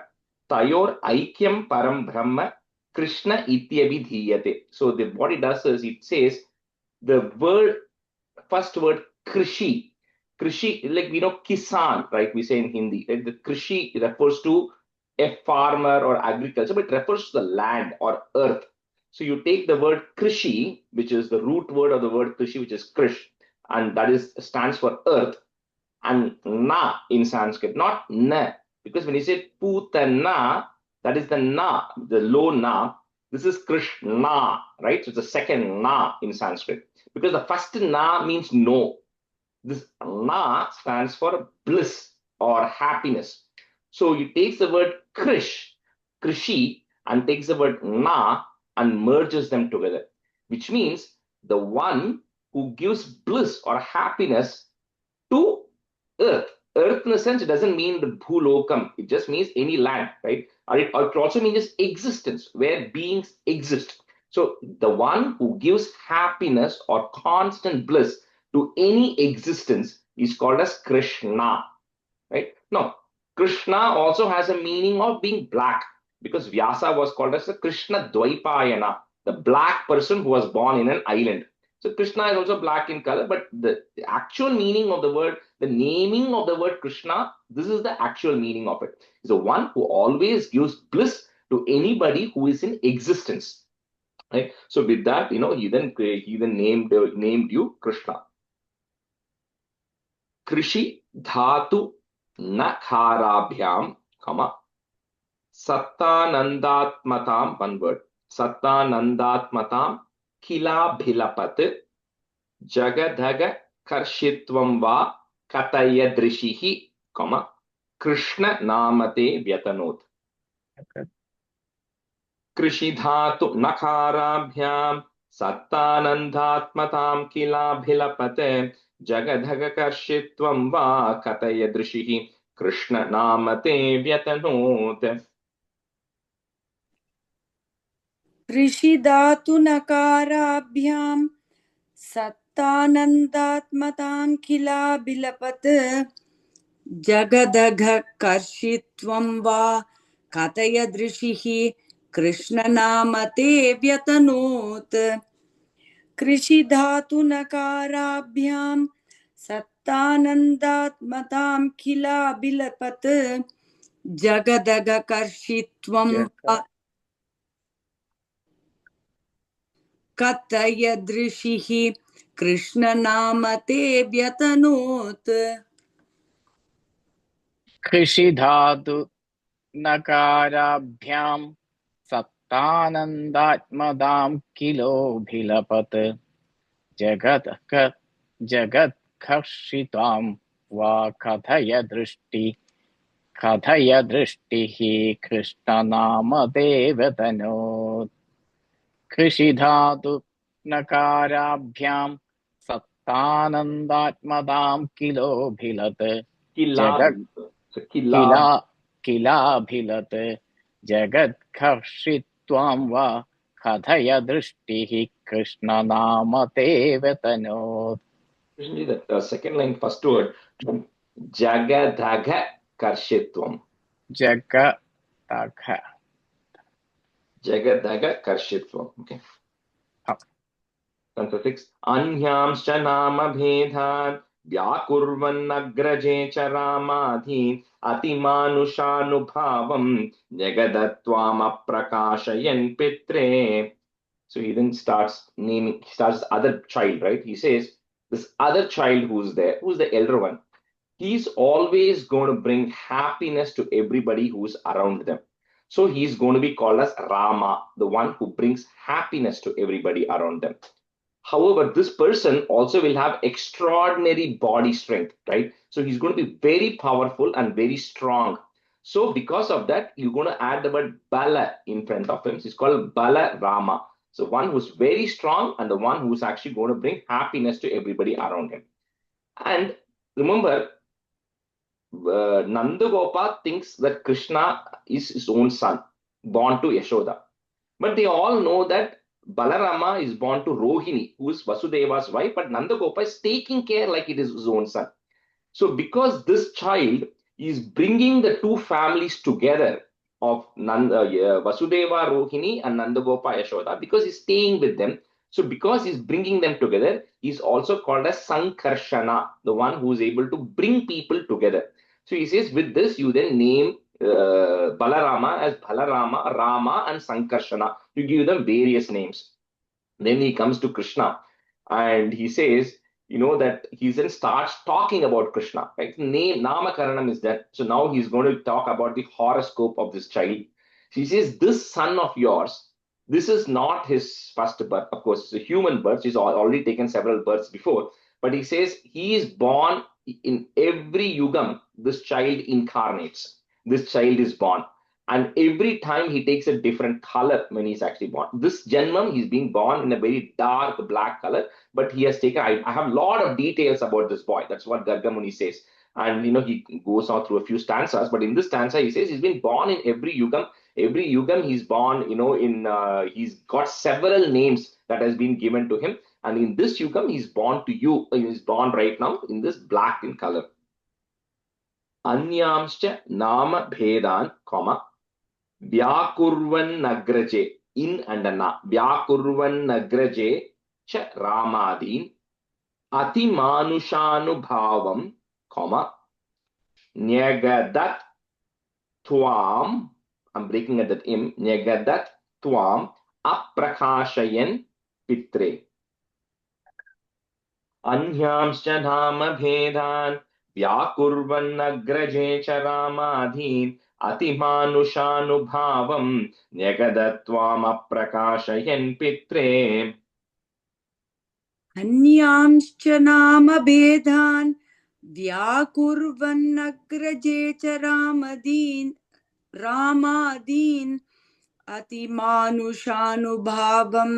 Tayor Aikyam Param Brahma Krishna Ityabhidhiyate. So what it does is it says the first word Krishi. Krishi, like Kisan, right? We say in Hindi. Right? The Krishi refers to a farmer or agriculture, but it refers to the land or earth. So you take the word Krishi, which is the root word of the word Krishi, which is Krish, and that stands for earth, and Na in Sanskrit, not Na, because when you say Putana, that is the Na, the low Na. This is Krishna, right? So it's the second Na in Sanskrit, because the first Na means no. This Na stands for bliss or happiness. So he takes the word Krishi, and takes the word Na and merges them together, which means the one who gives bliss or happiness to earth. Earth in a sense, it doesn't mean the bhulokam. It just means any land, right? Or it also means existence, where beings exist. So the one who gives happiness or constant bliss to any existence is called as Krishna, right? Now, Krishna also has a meaning of being black, because Vyasa was called as a Krishna Dvaipayana, the black person who was born in an island. So Krishna is also black in color, but the actual meaning of the word, the naming of the word Krishna, this is the actual meaning of it. He's the one who always gives bliss to anybody who is in existence. Right? So with that, he then named you Krishna. Krishi dhatu nakharabhyam, comma, sattanandatmatam, one word, sattanandatmatam kilabhilapat jagadaga karshitvam va katayadrishihi, comma, Krishna namate vyatanot. Krishi dhatu nakarabhyam sattanandatmatam kilabhilapat jagadhaga karshitvam va katayadrishihi Krishna namate vyatanot. ऋषिधातु नकाराभ्यां सत्तानन्दात्मतां किलाबिलपत् जगदघ कर्षित्वं वा कथय दृशिः कृष्णनामते व्यतनोत् कृषिधातु नकाराभ्यां सत्तानन्दात्मतां किलाबिलपत् जगदघ कर्षित्वं वा कथय दृशिः कृष्णनामते व्यतनोत् कृषिधातु नकाराभ्यां सत्तानन्दात्मदां किलोभिलपत् जगत्कर्षितां वा कथय दृष्टिः कृष्णनामदेवतनोत् कृषिधातु नकाराभ्यां सत्तानन्दात्मदां किलोभिलत् किलाभिलत् जगत्कर्षित्वां वा कथय दृष्टिः कृष्णनामदेवतनोत्. The second line, first word, Jagadagha Karshitvam. Jagadagha Karshitvam. Okay. Stanza 6. Anyamscha nama bhedhan vyakurvannagraje cha ramadhin atimanushanubhavam jagadatvam aprakashayan pitre. So he then starts the other child, right? He says, this other child who's there, who's the elder one, he's always going to bring happiness to everybody who's around them. So he's going to be called as Rama, the one who brings happiness to everybody around them. However, this person also will have extraordinary body strength, right? So he's going to be very powerful and very strong. So because of that, you're going to add the word Bala in front of him. So it's called Bala Rama. So one who's very strong and the one who's actually going to bring happiness to everybody around him. And remember, Nandagopal thinks that Krishna is his own son, born to Yashoda. But they all know that Balarama is born to Rohini, who is Vasudeva's wife, but Nandagopal is taking care like it is his own son. So because this child is bringing the two families together of Vasudeva, Rohini and Nandagopal, Yashoda, because he's staying with them. So because he's bringing them together, he's also called as Sankarshana, the one who is able to bring people together. So he says, with this, you then name Balarama as Balarama, Rama, and Sankarshana. You give them various names. Then he comes to Krishna and he says, that he then starts talking about Krishna. Right? Name, Namakaranam is that. So now he's going to talk about the horoscope of this child. He says, this son of yours, this is not his first birth. Of course, it's a human birth. He's already taken several births before. But he says he is born in every yugam, this child incarnates. This child is born. And every time he takes a different color when he's actually born. This Janmam, he's being born in a very dark black color, but he has taken, I have a lot of details about this boy. That's what Gargamuni says. And, he goes on through a few stanzas, but in this stanza, he says he's been born in every yugam. Every yugam he's born, he's got several names that has been given to him. And in this yugam, he's born to you. He's born right now in this black in color. Anyamscha nama bhedan, comma, Vyakurvannagraje, in and na, Vyakurvannagraje cha Ramadin, Atimanushanubhavam, comma, Nyagadat Twam, I'm breaking at that im, Nyagadat Twam, Aprakashayan Pitre. Anyamscha nama bhedan, Vyakurvannagraje cha Ramadin, Atimanushanubhavam Nyagadatvam aprakashayan pitre. अन्यांश्च नामभेदान् व्याकुर्वन्नग्रजे च रामादीन् अतिमानुषानुभावं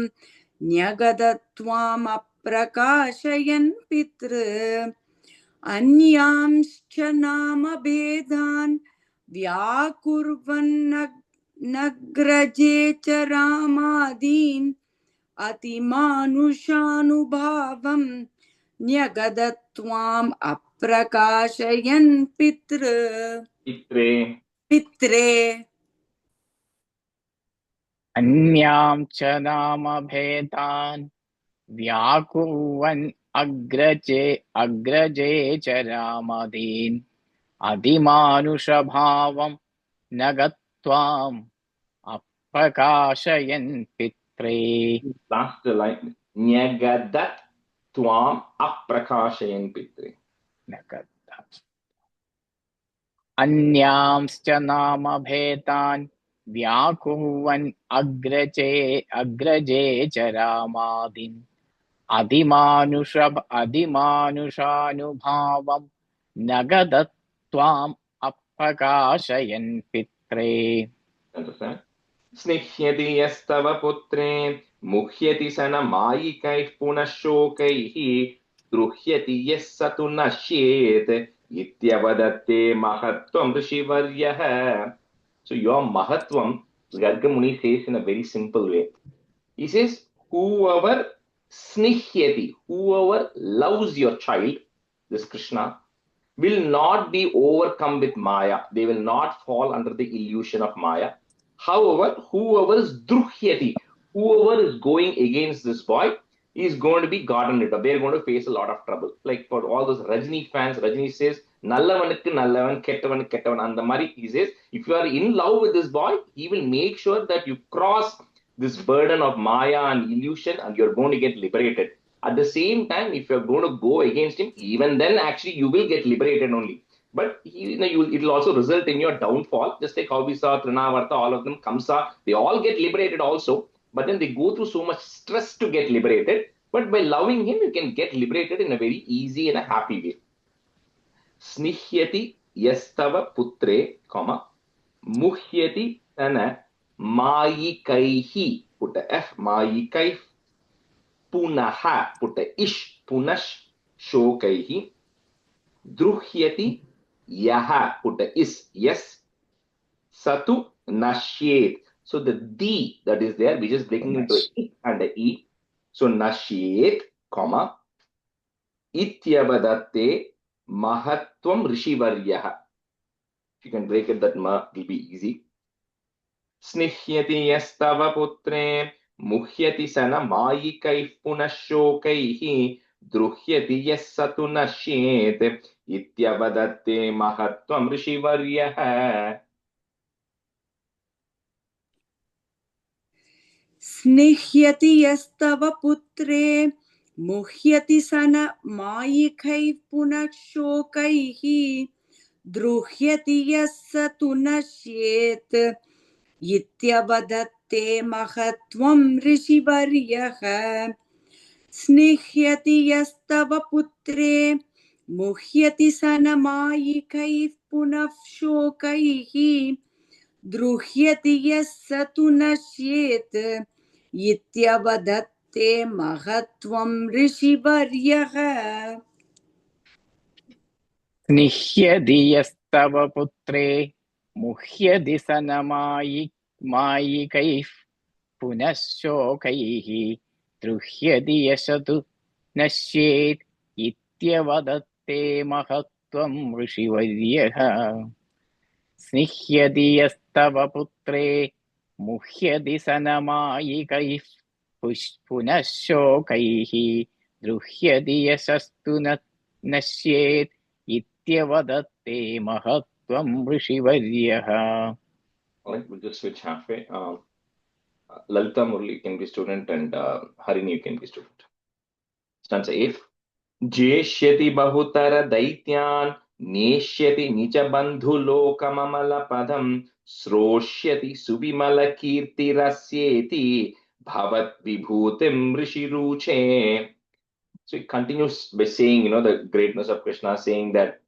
न्यगदत्वामप्रकाशयन् पितृ अन्यांश्च नामभेदान् व्याकुर्वन्नग्रजे च रामादीन् अतिमानुषानुभावं न्यगदत्वाम् अप्रकाशयन् पित्रे अन्यां च नामभेदान् व्याकुर्वन् अग्रजे च रामदीन् अधिमानुषभावं न गत्वाम् अप्रकाशयन् पित्रे. Last line. Nyagadat tvam aprakashayan pitre. अन्यांश्च नामभेदान् व्याकुर्वन् अग्रजे च रामादीन् अधिमानुषानुभावं न गदत्वाम् अप्रकाशयन् पित्रे. Understand? Snihyati yastava putre muhyati sana mayikaih punashokaihi druhyati yassatu nashyet ityavadatte mahatvam rishivaryah. So your mahatvam, Garga Muni says in a very simple way. He says, whoever snihyati, whoever loves your child, this Krishna, will not be overcome with Maya. They will not fall under the illusion of Maya. However, whoever is druhyati, whoever is going against this boy, is going to be gotten it up. They're going to face a lot of trouble. Like for all those Rajini fans, Rajini says, Nallavanukku nallavan, kettavan kettavan. And the Mari, he says, if you are in love with this boy, he will make sure that you cross this burden of Maya and illusion and you're going to get liberated. At the same time, if you're going to go against him, even then actually you will get liberated only. But it will also result in your downfall. Just like how we saw Trinavarta, all of them, Kamsa, they all get liberated also. But then they go through so much stress to get liberated. But by loving him, you can get liberated in a very easy and a happy way. Snihyati yastava putre, comma, muhyati tana mayikaihi, put a F, mayikaih, punaha, put a ish, punash, shokaihi, druhyati yaha, put a is, yes, satu nashyet. So the D that is there, we just breaking into a I and a E. So nashyet, comma, ityavadatte mahatvam rishivaryah. If you can break it, that ma will be easy. Snihyati yastava putre muhyati sana mayikaih punashokaihi druhyati yassatu nashyet ityavadatte mahatvam rishivaryah. स्निह्यति यस्तव पुत्रे मुह्यति सन मायिकैः पुनः शोकैः द्रुह्यति यस्य तु नश्येत् इत्यवदत्ते महत्त्वं ऋषिवर्यः स्निह्यति यस्तव पुत्रे मुह्यति सन मायिकैः पुनः शोकैः द्रुह्यति यस्य तु नश्येत् इत्यवदत्ते महत्त्वं ऋषिवर्यः स्निह्यति यस्तव पुत्रे मुह्यति सनमायिकैः पुनः शोकैः द्रुह्यति यशतु नश्येत् इत्यवदत्ते महत्त्वं ऋषिवर्यः स्निह्यति यस्तव पुत्रे मुह्यति सनमायिकैः पुनः शोकैः द्रुह्यति यशस्तु नश्येत् इत्यवदत्ते महत्त्वं ऋषिवर्यः. All right, we'll just switch halfway. Lalita Murli can be student and Harini you can be student. Stanza 8. Jeshyati bahutara daityan neshyati nicha bandhu lokamamala padam sroshyati subimala kirti rasyeti bhavat vibhutim rishiruche. So it continues by saying, the greatness of Krishna, saying that,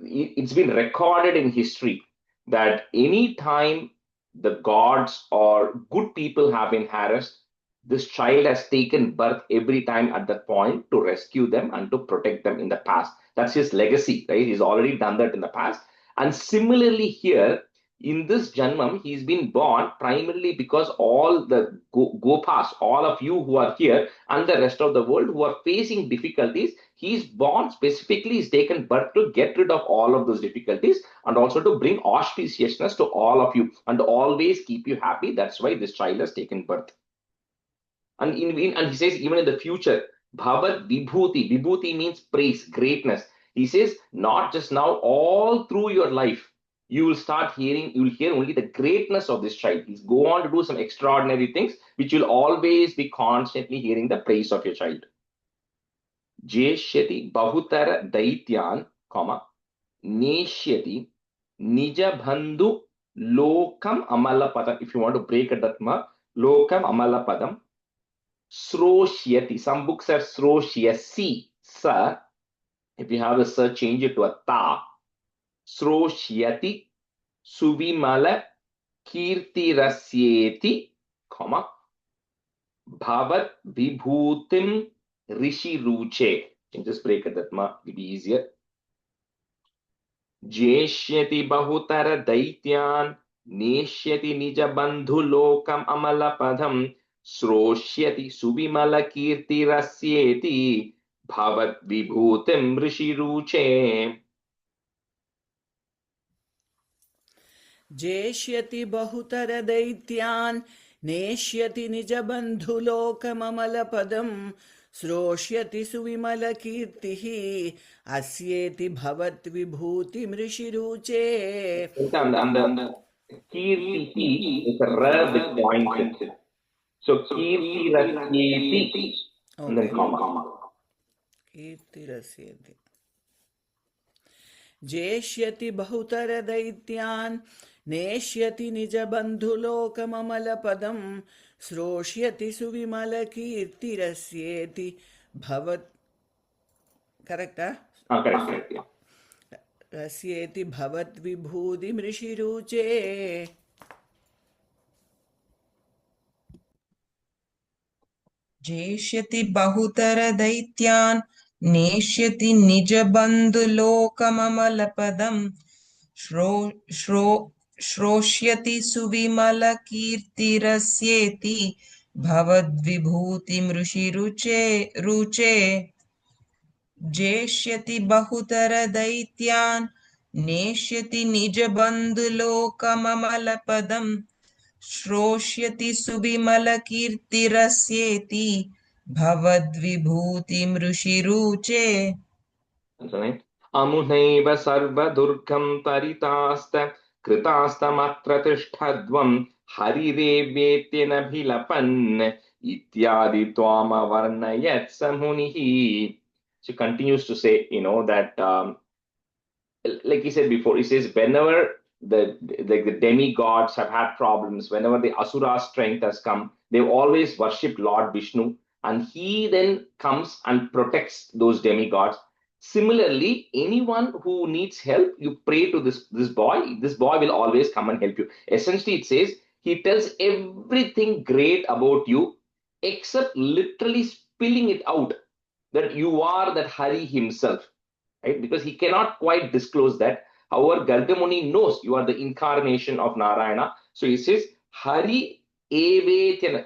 it's been recorded in history that any time the gods or good people have been harassed, this child has taken birth every time at that point to rescue them and to protect them in the past. That's his legacy, right? He's already done that in the past. And similarly here, in this Janmam, he's been born primarily because all the Gopas, all of you who are here and the rest of the world who are facing difficulties, he's born specifically, he's taken birth to get rid of all of those difficulties and also to bring auspiciousness to all of you and always keep you happy. That's why this child has taken birth. And and he says, even in the future, Bhavat Vibhuti. Vibhuti means praise, greatness. He says, not just now, all through your life, you will start hearing, you will hear only the greatness of this child. He's go on to do some extraordinary things, which you'll always be constantly hearing the praise of your child. Jeshyati Bahutara Daityan, comma, Neshyati Nija Bandhu Lokam Amalapadam. If you want to break it, that Lokam Amalapadam. Sroshyati. Some books have Sroshyasi. Sa. If you have a sa, change it to a ta. Sroshyati Suvimala Kirti Rasyeti, comma, Bhavat Vibhutim Rishi Ruche. Can just break it, that it'll be easier. Jeshyati Bahutara Daityan Neshyati Nija Bandhu Lokam Amalapadam Sroshyati Subimala Kirti Rasyeti Bhavat Vibhutim Rishi Ruche. जेष्यति बहुतर दैत्यान् नेष्यति निजबन्धुलोकममलपदं श्रोष्यति सुविमलकीर्तिः अस्येति भवद्विभूतिमृषिरुचे. And the Kirti is a ra with points. So Kirti Rasyeti and then comma. कीर्तिरस्यति. जेष्यति बहुतर दैत्यान् नेष्यति निजबन्धुलोकममलपदं श्रोष्यति सुविमलकीर्तिरस्येति भवत्. Correct? Correct. Yeah. रस्येति भवद्विभूतिमृषिरुचे. जेष्यति बहुतर दैत्यान् नेष्यति निजबन्धुलोकममलपदं श्रोष्यति सुविमलकीर्तिरस्येति भवद्विभूतिमृषिरुचे. जेष्यति बहुतर दैत्यान् नेष्यति निजबन्धुलोकममलपदं श्रोष्यति सुविमलकीर्तिरस्येति भवद्विभूतिमृषिरुचे. That's right. Amunaiva sarvadurgam taritasta kritastamatra tishtadvam harirevyetena bhilapan ityadi tvama varnayat samunihi. So he continues to say, that like he said before, he says whenever the demigods have had problems, whenever the asura strength has come, they've always worshipped Lord Vishnu, and he then comes and protects those demigods. Similarly, anyone who needs help, you pray to this boy. This boy will always come and help you. Essentially, it says he tells everything great about you, except literally spilling it out that you are that Hari himself, right? Because he cannot quite disclose that. However, Gargamuni knows you are the incarnation of Narayana. So he says, Hari Evetyana,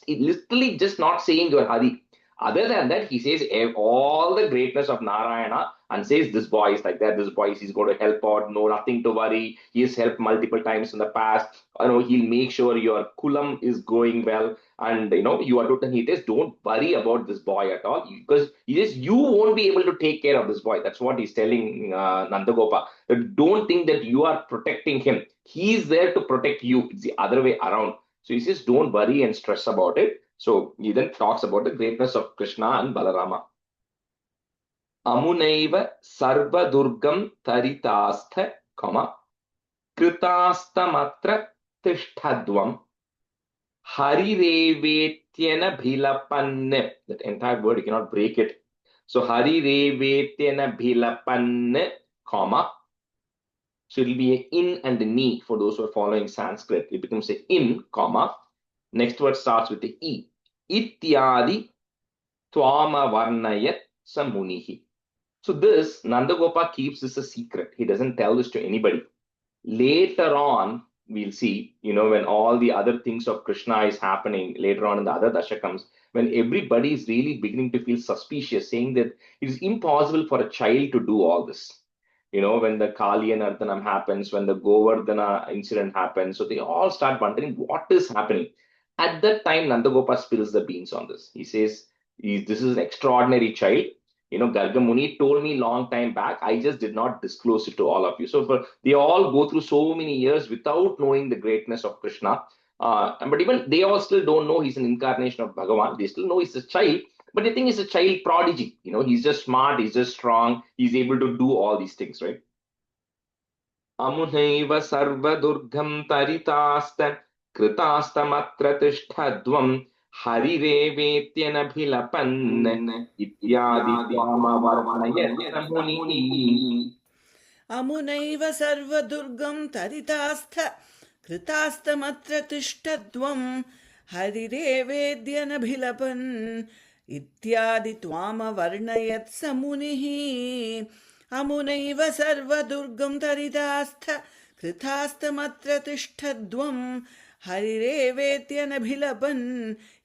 literally just not saying you are Hari. Other than that, he says all the greatness of Narayana and says this boy is like that, this boy is going to help out, no, nothing to worry. He has helped multiple times in the past. He'll make sure your kulam is going well. And you are to, he says, don't worry about this boy at all, because he says you won't be able to take care of this boy. That's what he's telling Nandagopa. Don't think that you are protecting him. He's there to protect you. It's the other way around. So he says, don't worry and stress about it. So he then talks about the greatness of Krishna and Balarama. Amunaiva sarva durgam taritastha, comma, kritastamatra tishtadvam harirevetyena bhilapanne. That entire word, you cannot break it. So harirevetyena bhilapanne, comma. So it will be an in and a ni for those who are following Sanskrit. It becomes an in, comma. Next word starts with the E. ityadi tvama varnayat samunihi. So this Nandagopa keeps this a secret. He doesn't tell this to anybody. Later on, we'll see, when all the other things of Krishna is happening later on in the other Dashakams, when everybody is really beginning to feel suspicious, saying that it is impossible for a child to do all this. When the Kali and Arthanam happens, when the Govardhana incident happens, so they all start wondering what is happening. At that time, Nandagopa spills the beans on this. He says, this is an extraordinary child. Garga Muni told me long time back. I just did not disclose it to all of you. So they all go through so many years without knowing the greatness of Krishna. But even they all still don't know he's an incarnation of Bhagavan. They still know he's a child, but they think he's a child prodigy. He's just smart, he's just strong, he's able to do all these things, right? Amunaiva sarva durgam taritasta kritastamatra tishtadvam harirevetyanabilapan ityadi tvamavarnayat munihi. अमुनैव सर्वदुर्गं तरितास्थ कृतास्तमत्र तिष्ठध्वं हरिरेवेद्यनभिलपन् इत्यादि त्वामवर्णयत् स मुनिः अमुनैव सर्वदुर्गं तरितास्थ कृतास्तमत्र तिष्ठध्वं हरिरेवेद्यनभिलपन्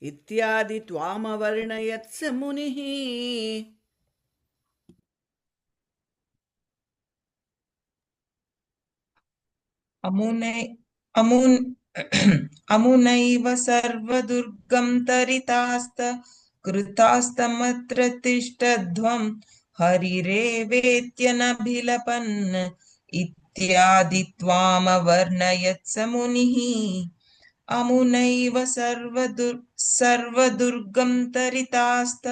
इत्यादि त्वामवर्णयत् स मुनिः. अमुनैव सर्वदुर्गं तरितास्त कृतास्तमत्र तिष्ठध्वं हरिरेवेत्यनभिलपन् इत्यादि त्वामवर्णयत् स मुनिः अमुनैव सर्वदुर्गं तरितास्त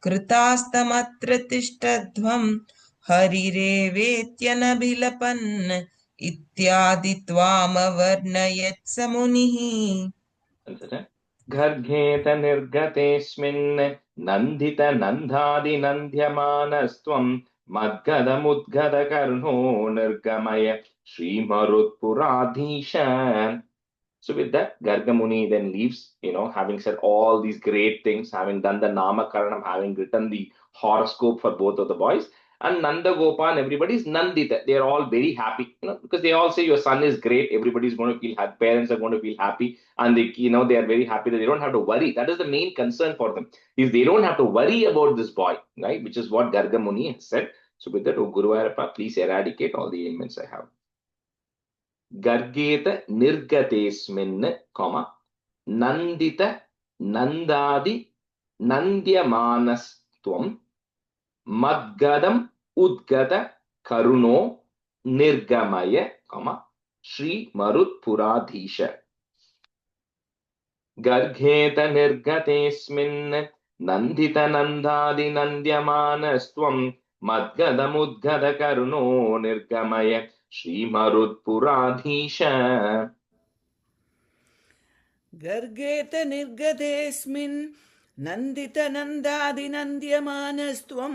कृतास्तमत्र तिष्ठध्वं हरिरेवेत्यनभिलपन् इत्यादि त्वामवर्णयत् स मुनिः. गर्गेत निर्गतेऽस्मिन् नन्दित नन्दादिनन्द्यमानस्त्वं मद्गदमुद्गदकर्णो निर्गमय श्रीमरुत्पुराधीश. So with that, Garga Muni then leaves, having said all these great things, having done the Namakaranam, having written the horoscope for both of the boys. And Nanda Gopa and everybody is Nandita. They're all very happy, because they all say your son is great. Everybody's going to feel happy. Parents are going to feel happy. And they are very happy that they don't have to worry. That is the main concern for them, is they don't have to worry about this boy, right? Which is what Garga Muni has said. So with that, O Guru Ayappa, please eradicate all the ailments I have. Gargeta nirgatesmin, nandita nandadi nandyamanastvam madgadam udgata karuno nirgamaya, Shri Marutpuradhisha. Gargeta nirgatesmin nandita nandadi nandyamanastvam madgadam udgata karuno nirgamaya Shrimarutpuradhisha. गर्गेत निर्गतेऽस्मिन् नन्दित नन्दादि नन्द्यमानस्त्वं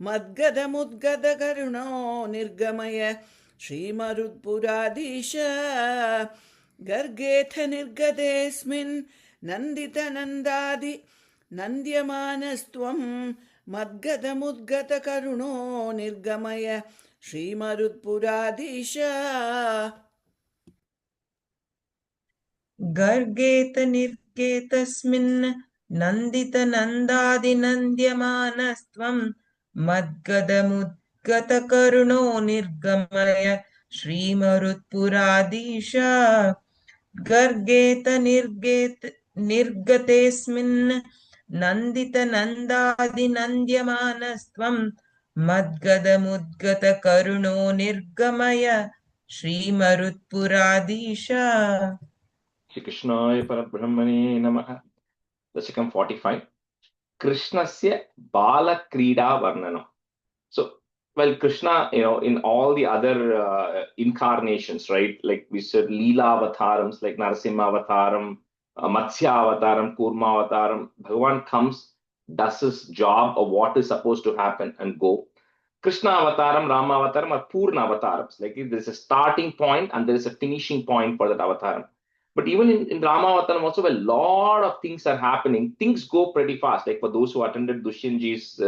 मद्गदमुद्गदकरुणो निर्गमय श्रीमरुत्पुराधीश. गर्गेथ निर्गतेऽस्मिन् नन्दित नन्दादि नन्द्यमानस्त्वं मद्गदमुद्गदकरुणो निर्गमय श्रीमरुत्पुराधीश. गर्गेत निर्गेतस्मिन् नन्दित नन्दादि नन्द्यमानस्त्वं मद्गदमुद्गतकरुणो निर्गमय श्रीमरुत्पुराधीश. गर्गेत निर्गतेस्मिन् नन्दित नन्दादि नन्द्यमानस्त्वं मद्गदमुद्गतकरुणो निर्गमय श्रीमरुत्पुराधीश. Shri Krishnaya Parabrahmane Namaha. Dasakam 45. Krishnasya Bala Krida Varnanam. So, well, Krishna, in all the other incarnations, right? Like we said, Leela avatharams, like Narasimha avataram, Matsya avataram, Kurma avataram. Bhagavan comes, does his job of what is supposed to happen and go. Krishna avataram, Rama avataram are Purna avatarams. Like there is a starting point and there is a finishing point for that avataram. But even in Ramavataram also, a lot of things are happening. Things go pretty fast. Like for those who attended Dushyanji's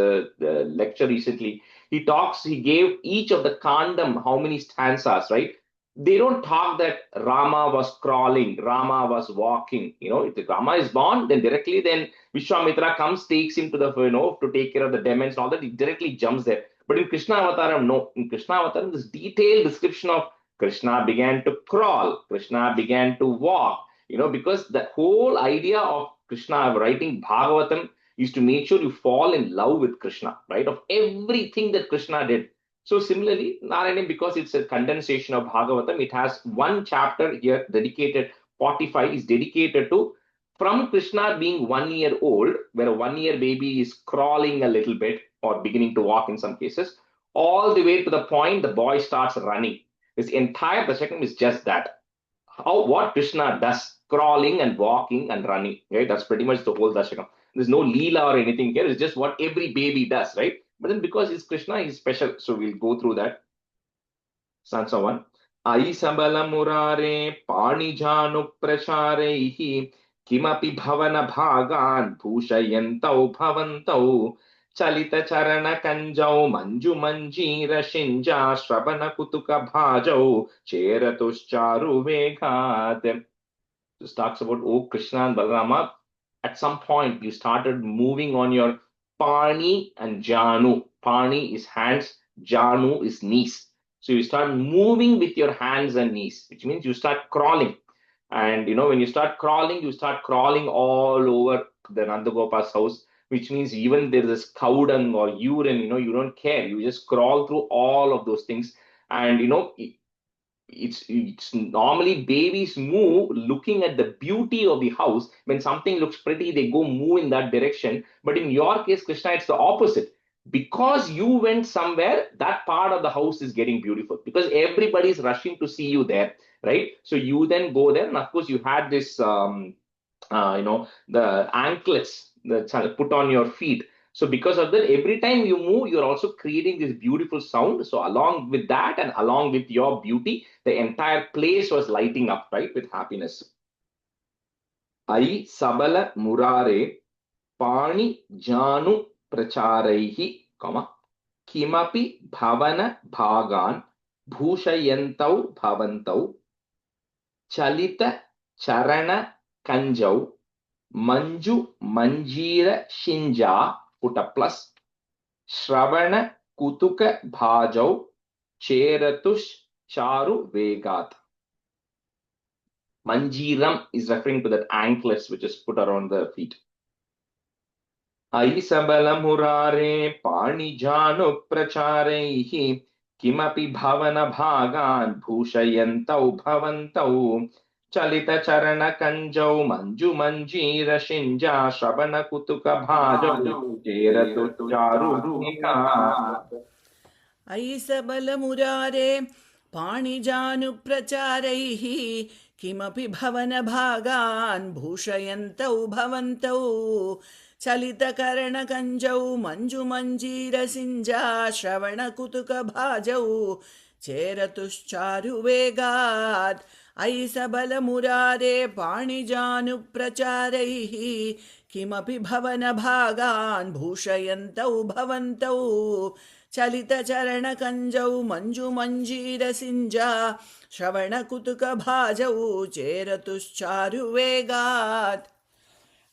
lecture recently, he gave each of the kandam how many stanzas, right? They don't talk that Rama was crawling, Rama was walking. If Rama is born, then directly then Vishwamitra comes, takes him to the, to take care of the demons and all that. He directly jumps there. But in Krishna Avataram, no. In Krishna Avataram, this detailed description of Krishna began to crawl, Krishna began to walk, because the whole idea of Krishna writing Bhagavatam is to make sure you fall in love with Krishna, right? Of everything that Krishna did. So similarly, Narayanam, because it's a condensation of Bhagavatam, it has one chapter here dedicated, 45 is dedicated to from Krishna being 1 year old, where a 1 year baby is crawling a little bit or beginning to walk in some cases, all the way to the point the boy starts running. This entire Dasakam is just that. What Krishna does, crawling and walking and running, right? That's pretty much the whole Dasakam. There's no Leela or anything here. It's just what every baby does, right? But then because it's Krishna, he's special. So we'll go through that. Stanza 1. Ai sabala murare panijanu pracharaihi kimapi bhavana bhagan bhushayantau bhavantau chalita charana kanjau manju manjira shinja shrabana kutuka bhajau cheratushcharu vegat. This talks about, oh Krishna and Balarama, at some point you started moving on your Pani and Janu. Pani is hands, Janu is knees. So you start moving with your hands and knees, which means you start crawling. And when you start crawling all over the Nandagopa's house, which means even there is cow dung or urine, you don't care. You just crawl through all of those things. And it's normally babies move looking at the beauty of the house. When something looks pretty, they go move in that direction. But in your case, Krishna, it's the opposite. Because you went somewhere, that part of the house is getting beautiful because everybody is rushing to see you there, right? So you then go there, and of course you had this the anklets that put on your feet. So because of that, every time you move, you're also creating this beautiful sound. So along with that and along with your beauty, the entire place was lighting up, right, with happiness. Ai sabala murare pani janu pracharaihi, kimapi bhavana bhagan bhushayantau bhavantau chalita charana kanjau manju manjira shinja, put a plus, shravana kutuka bhajau cheratush charu vegat. Manjiram is referring to that anklets which is put around the feet. Ai sabala murare pani janu pracharaihi kimapi bhavana bhagan bhushayantau bhavantau chalita charana kanjau manju manjira shinja shrabana kutuka bhajau cheratu charu vegat. Ai sabala murare पाणिजानु प्रचारैः किमपि भवन भागान् भूषयन्तौ भवन्तौ चलितकर्णकञ्जौ मञ्जुमञ्जीरसिञ्जा श्रवणकुतुकभाजौ चेरतुश्चारुवेगात् अयि सबलमुरारे पाणिजानुप्रचारैः किमपि भवनभागान् भूषयन्तौ भवन्तौ चलितचरणकञ्जौ मञ्जुमञ्जीरसिञ्जा श्रवणकुतुकभाजौ चेरतुश्चारुवेगात्.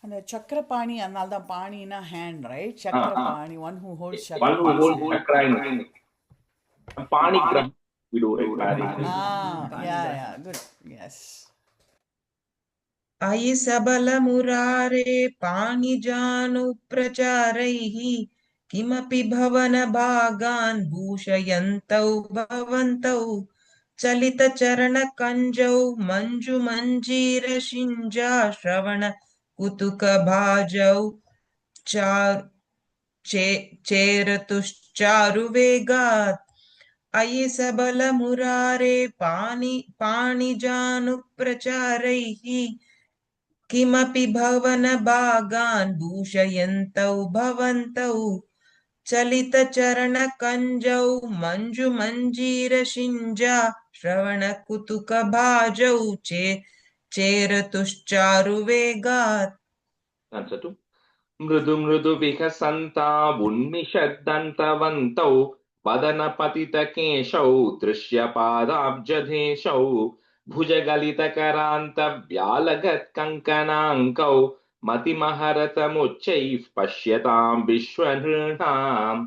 And the Chakrapani, another Pani in a hand, right? Chakrapani, one who holds Chakra. One who holds Chakra in Pani Gram. We do it. Yeah, good. Yes. अयि सबलमुरारे पाणिजानुप्रचारैः किमपि भवनभागान् भूषयन्तौ भवन्तौ चलितचरणकञ्जौ मञ्जुमञ्जीरशिञ्जा श्रवणकुतुकभाजौ चेरतुश्चारुवेगात् अयि सबलमुरारे पाणिजानुप्रचारैः किमपि भवनभागान् भूषयन्तौ भवन्तौ चलितचरणकञ्जौ मञ्जुमञ्जीरशिञ्जा श्रवणकुतुकभाजौ चेरतुश्चारुवेगात्. Answer 2. मृदु मृदु विहसन्ता उन्मिषद्दन्तवन्तौ वदनपतितकेशौ दृश्यपादाब्जधेशौ भुजगलितकरान्तव्यालगत्कङ्कणाङ्कौ मतिमहरतमुच्चैः पश्यतां विश्वनृणाम्.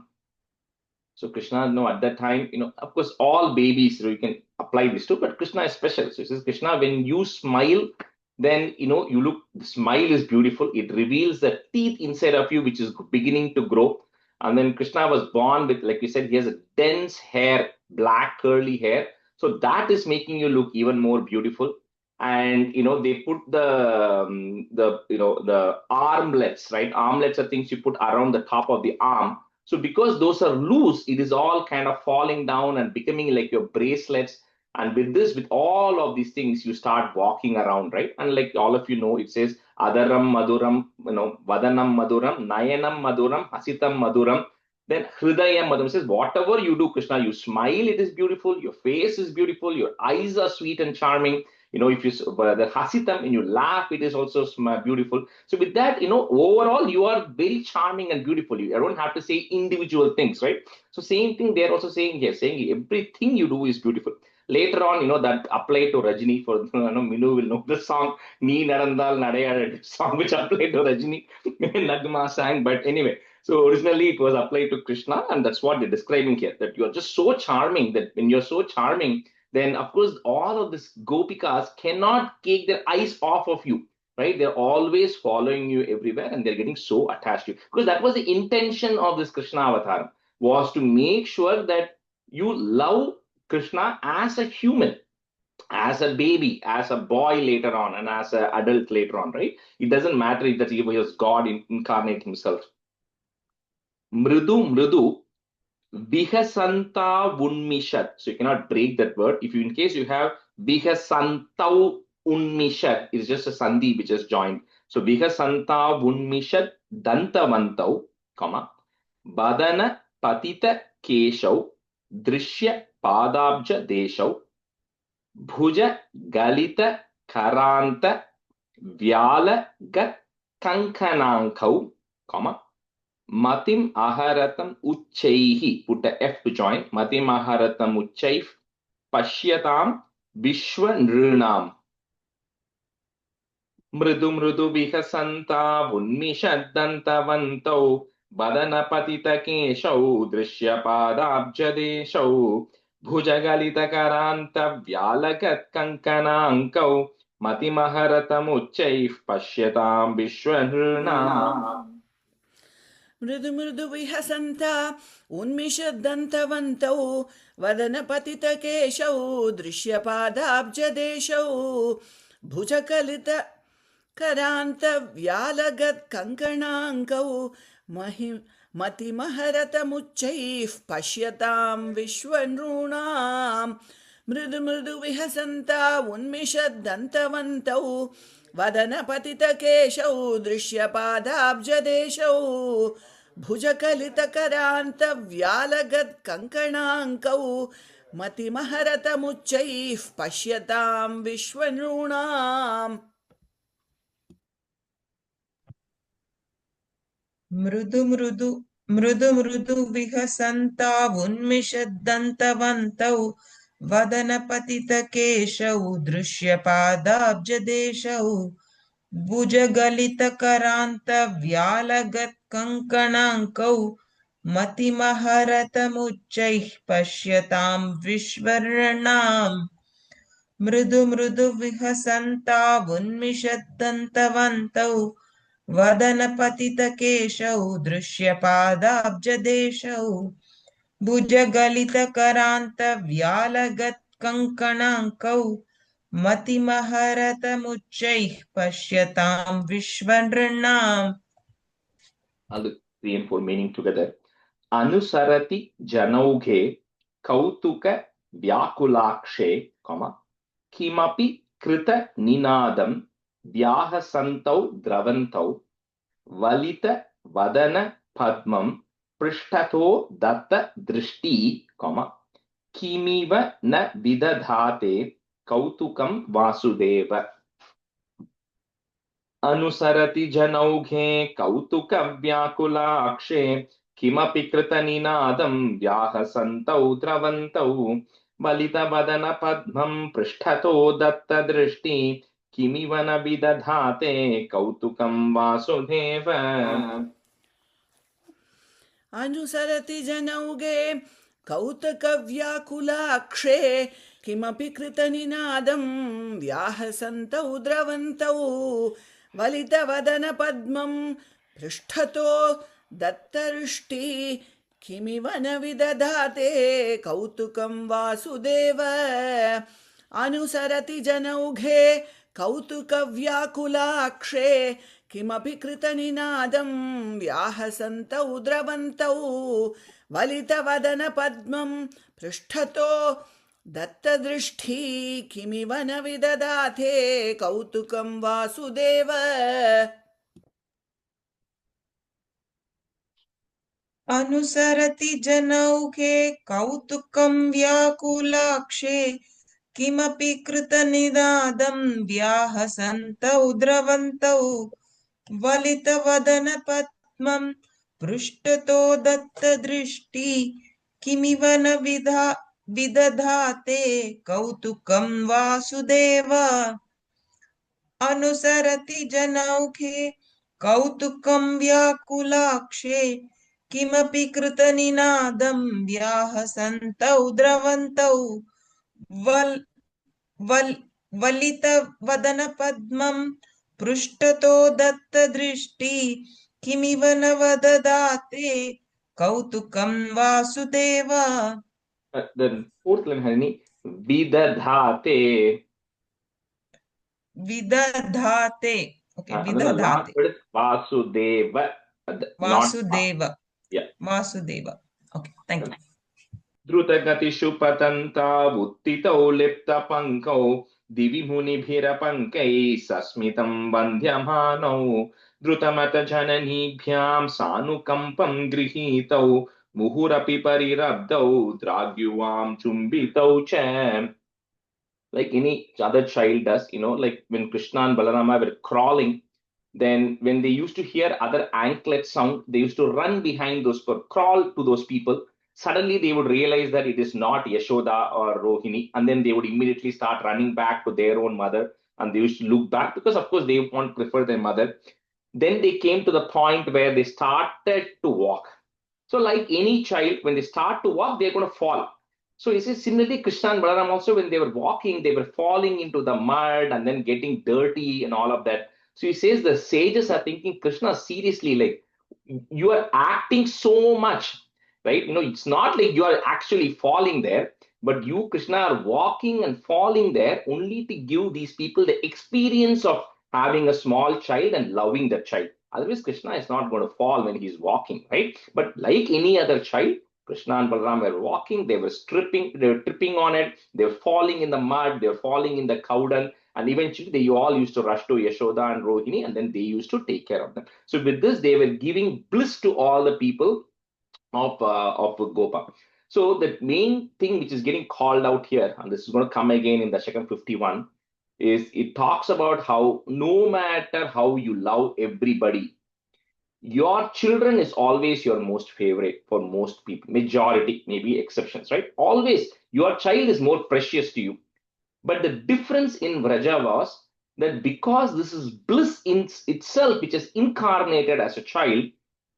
So Krishna, at that time, of course, all babies, you can apply this to, but Krishna is special. So he says, Krishna, when you smile, then, you look, the smile is beautiful. It reveals the teeth inside of you, which is beginning to grow. And then Krishna was born with, like we said, he has a dense hair, black curly hair. So that is making you look even more beautiful. And, they put the armlets, right? Armlets are things you put around the top of the arm. So because those are loose, it is all kind of falling down and becoming like your bracelets. And with all of these things, you start walking around, right? And like all of you know, it says Adaram Maduram, Vadanam Maduram, Nayanam Maduram, Hasitam Maduram. Then Hridayam Maduram says, whatever you do, Krishna, you smile, it is beautiful, your face is beautiful, your eyes are sweet and charming. If you the Hasitam, and you laugh, it is also beautiful. So with that, overall, you are very charming and beautiful. I don't have to say individual things, right? So same thing they're also saying here, saying everything you do is beautiful. Later on, that applied to Rajini. For Minu will know the song Ni Narandal Nadaya song, which applied to Rajini. Nagma sang, but anyway. So originally it was applied to Krishna, and that's what they're describing here. That you're just so charming, that when you're so charming, then of course all of these gopikas cannot take their eyes off of you, right? They're always following you everywhere, and they're getting so attached to you, because that was the intention of this Krishna avatar, was to make sure that you love Krishna as a human, as a baby, as a boy later on, and as an adult later on, right? It doesn't matter if that he was God incarnate himself. Mridu mridu Vihasanta Unmishat. So you cannot break that word. If you, in case you have Vihasantau Unmishat, it's just a sandhi which is joined. So Vihasanta Unmishat Dantavantau, comma, Badana Patita Keshau, Drishya Padabja Deshau, Bhuja Galita Karanta Vyala Gat Kankanankau, comma, Matim aharatam uchchaihi, put a F to join. Matim aharatam uchchaif pashyatam vishwa nrunam. Mridu mridu vihasanta unmishadantavantau badana patita keshau drishya padabjadeshau bhujagalita karanta vyalagat kankanankau matim aharatam uchchaif pashyatam vishwa nrunam. मृदु मृदु विहसन्ता उन्मिषद्दन्तवन्तौ वदनपतितकेशौ दृश्यपादाब्जदेशौ भुजकलितकरान्तव्यालगत्कङ्कणाङ्कौ मतिमहरतमुच्चैः पश्यतां विश्वनृणाम् मृदु मृदु विहसन्ता उन्मिषद्दन्तवन्तौ वदनपतितकेशौ दृश्यपादाब्जदेशौ भुजकलितकरान्तव्यालगत्कङ्कणाङ्कौ मतिमहरतमुच्चैः पश्यतां विश्वनृणाम् मृदु मृदु विहसन्ता उन्मिषद्दन्तवन्तौ वदनपतितकेशौ दृश्यपादाब्जदेशौ भुजगलितकरान्तव्यालगत्कङ्कणाङ्कौ मतिमहरतमुच्चैः पश्यतां विश्वनृणाम् मृदु मृदु विहसन्ता उन्मिषद्दन्तवन्तौ वदनपतितकेशौ दृश्यपादाब्जदेशौ भुजगलितकरान्तव्यालगत्कङ्कणाङ्कौ मतिमहरतमुच्चैः पश्यतां विश्वनृणाम्. I'll do 3 and 4 meaning together. Anusarati Janaughe Kautuka Vyakulakshe, comma, Kimapi Krita Ninadam Vyahasantau Dravantau Valita Vadana Padmam Prishtato Datta Drishti, comma, Kimiva Na Vidadhate Kautukam Vasudeva. अनुसरति जनौघे कौतुकव्याकुलाक्षे किमपि कृतनिनादं व्याहसन्तौ द्रवन्तौ बलितवदनपद्मं पृष्ठतो दत्तदृष्टि किमिव न विदधाते कौतुकं वासुदेव अनुसरति जनौगे कौतुकव्याकुलाक्षे किमपि कृतनिनादं व्याहसन्तौ द्रवन्तौ वलितवदनपद्मं पृष्ठतो दत्तदृष्टि किमिव न विदधाते कौतुकं वासुदेव अनुसरति जनौघे कौतुकव्याकुलाक्षे किमपि कृतनिनादं व्याहसन्तौ द्रवन्तौ वलितवदनपद्मं पृष्ठतो दत्तदृष्टि किमिव न विदधाते कौतुकं वासुदेव अनुसरति जनौघे कौतुकं व्याकुलाक्षे किमपि कृतनिनादं व्याहसन्तौ द्रवन्तौ वलितवदनपद्मं पृष्ठतो दत्तदृष्टि किमिव न विदधाते कौतुकं वासुदेव अनुसरति जनौघे कौतुकं व्याकुलाक्षे किमपि कृतनिनादं व्याहसन्तौ द्रवन्तौ वलितवदनपद्मं पृष्ठतो दत्तदृष्टि किमिव न वददाते कौतुकं Vasudev The fourth line, Harini, vidadhate. विदधाते okay And the विदधाते last word is Vasudeva. Vasudev Yeah. Vasudev okay thank you द्रुतगतिषु पतन्तावुत्थितौ लिप्तपङ्कौ दिवि मुनिभिरपङ्कैः सस्मितं वन्द्यमानौ द्रुतमतजननीभ्यां सानुकम्पं गृहीतौ मुहुरपि परिरब्धौ द्राग्युवां चुम्बितौ च. Like any other child does, like when Krishna and Balarama were crawling, then when they used to hear other anklet sound, they used to run behind those, crawl to those people. Suddenly they would realize that it is not Yashoda or Rohini, and then they would immediately start running back to their own mother, and they used to look back because, of course, they won't prefer their mother. Then they came to the point where they started to walk. So, like any child, when they start to walk, they're going to fall. So, you see, similarly, Krishna and Balaram also, when they were walking, they were falling into the mud and then getting dirty and all of that. So, he says the sages are thinking, Krishna, seriously, like you are acting so much, right? It's not like you are actually falling there, but you, Krishna, are walking and falling there only to give these people the experience of having a small child and loving the child. Otherwise, Krishna is not going to fall when he's walking, right? But like any other child, Krishna and Balaram were walking, they were tripping on it, they were falling in the mud, they were falling in the cow dung, and eventually they all used to rush to Yashoda and Rohini, and then they used to take care of them. So with this, they were giving bliss to all the people of Gopa. So the main thing which is getting called out here, and this is going to come again in Dashakam 51, is it talks about how no matter how you love everybody, your children is always your most favorite for most people, majority, maybe exceptions, right? Always your child is more precious to you. But the difference in Vraja was that because this is bliss in itself, which is incarnated as a child,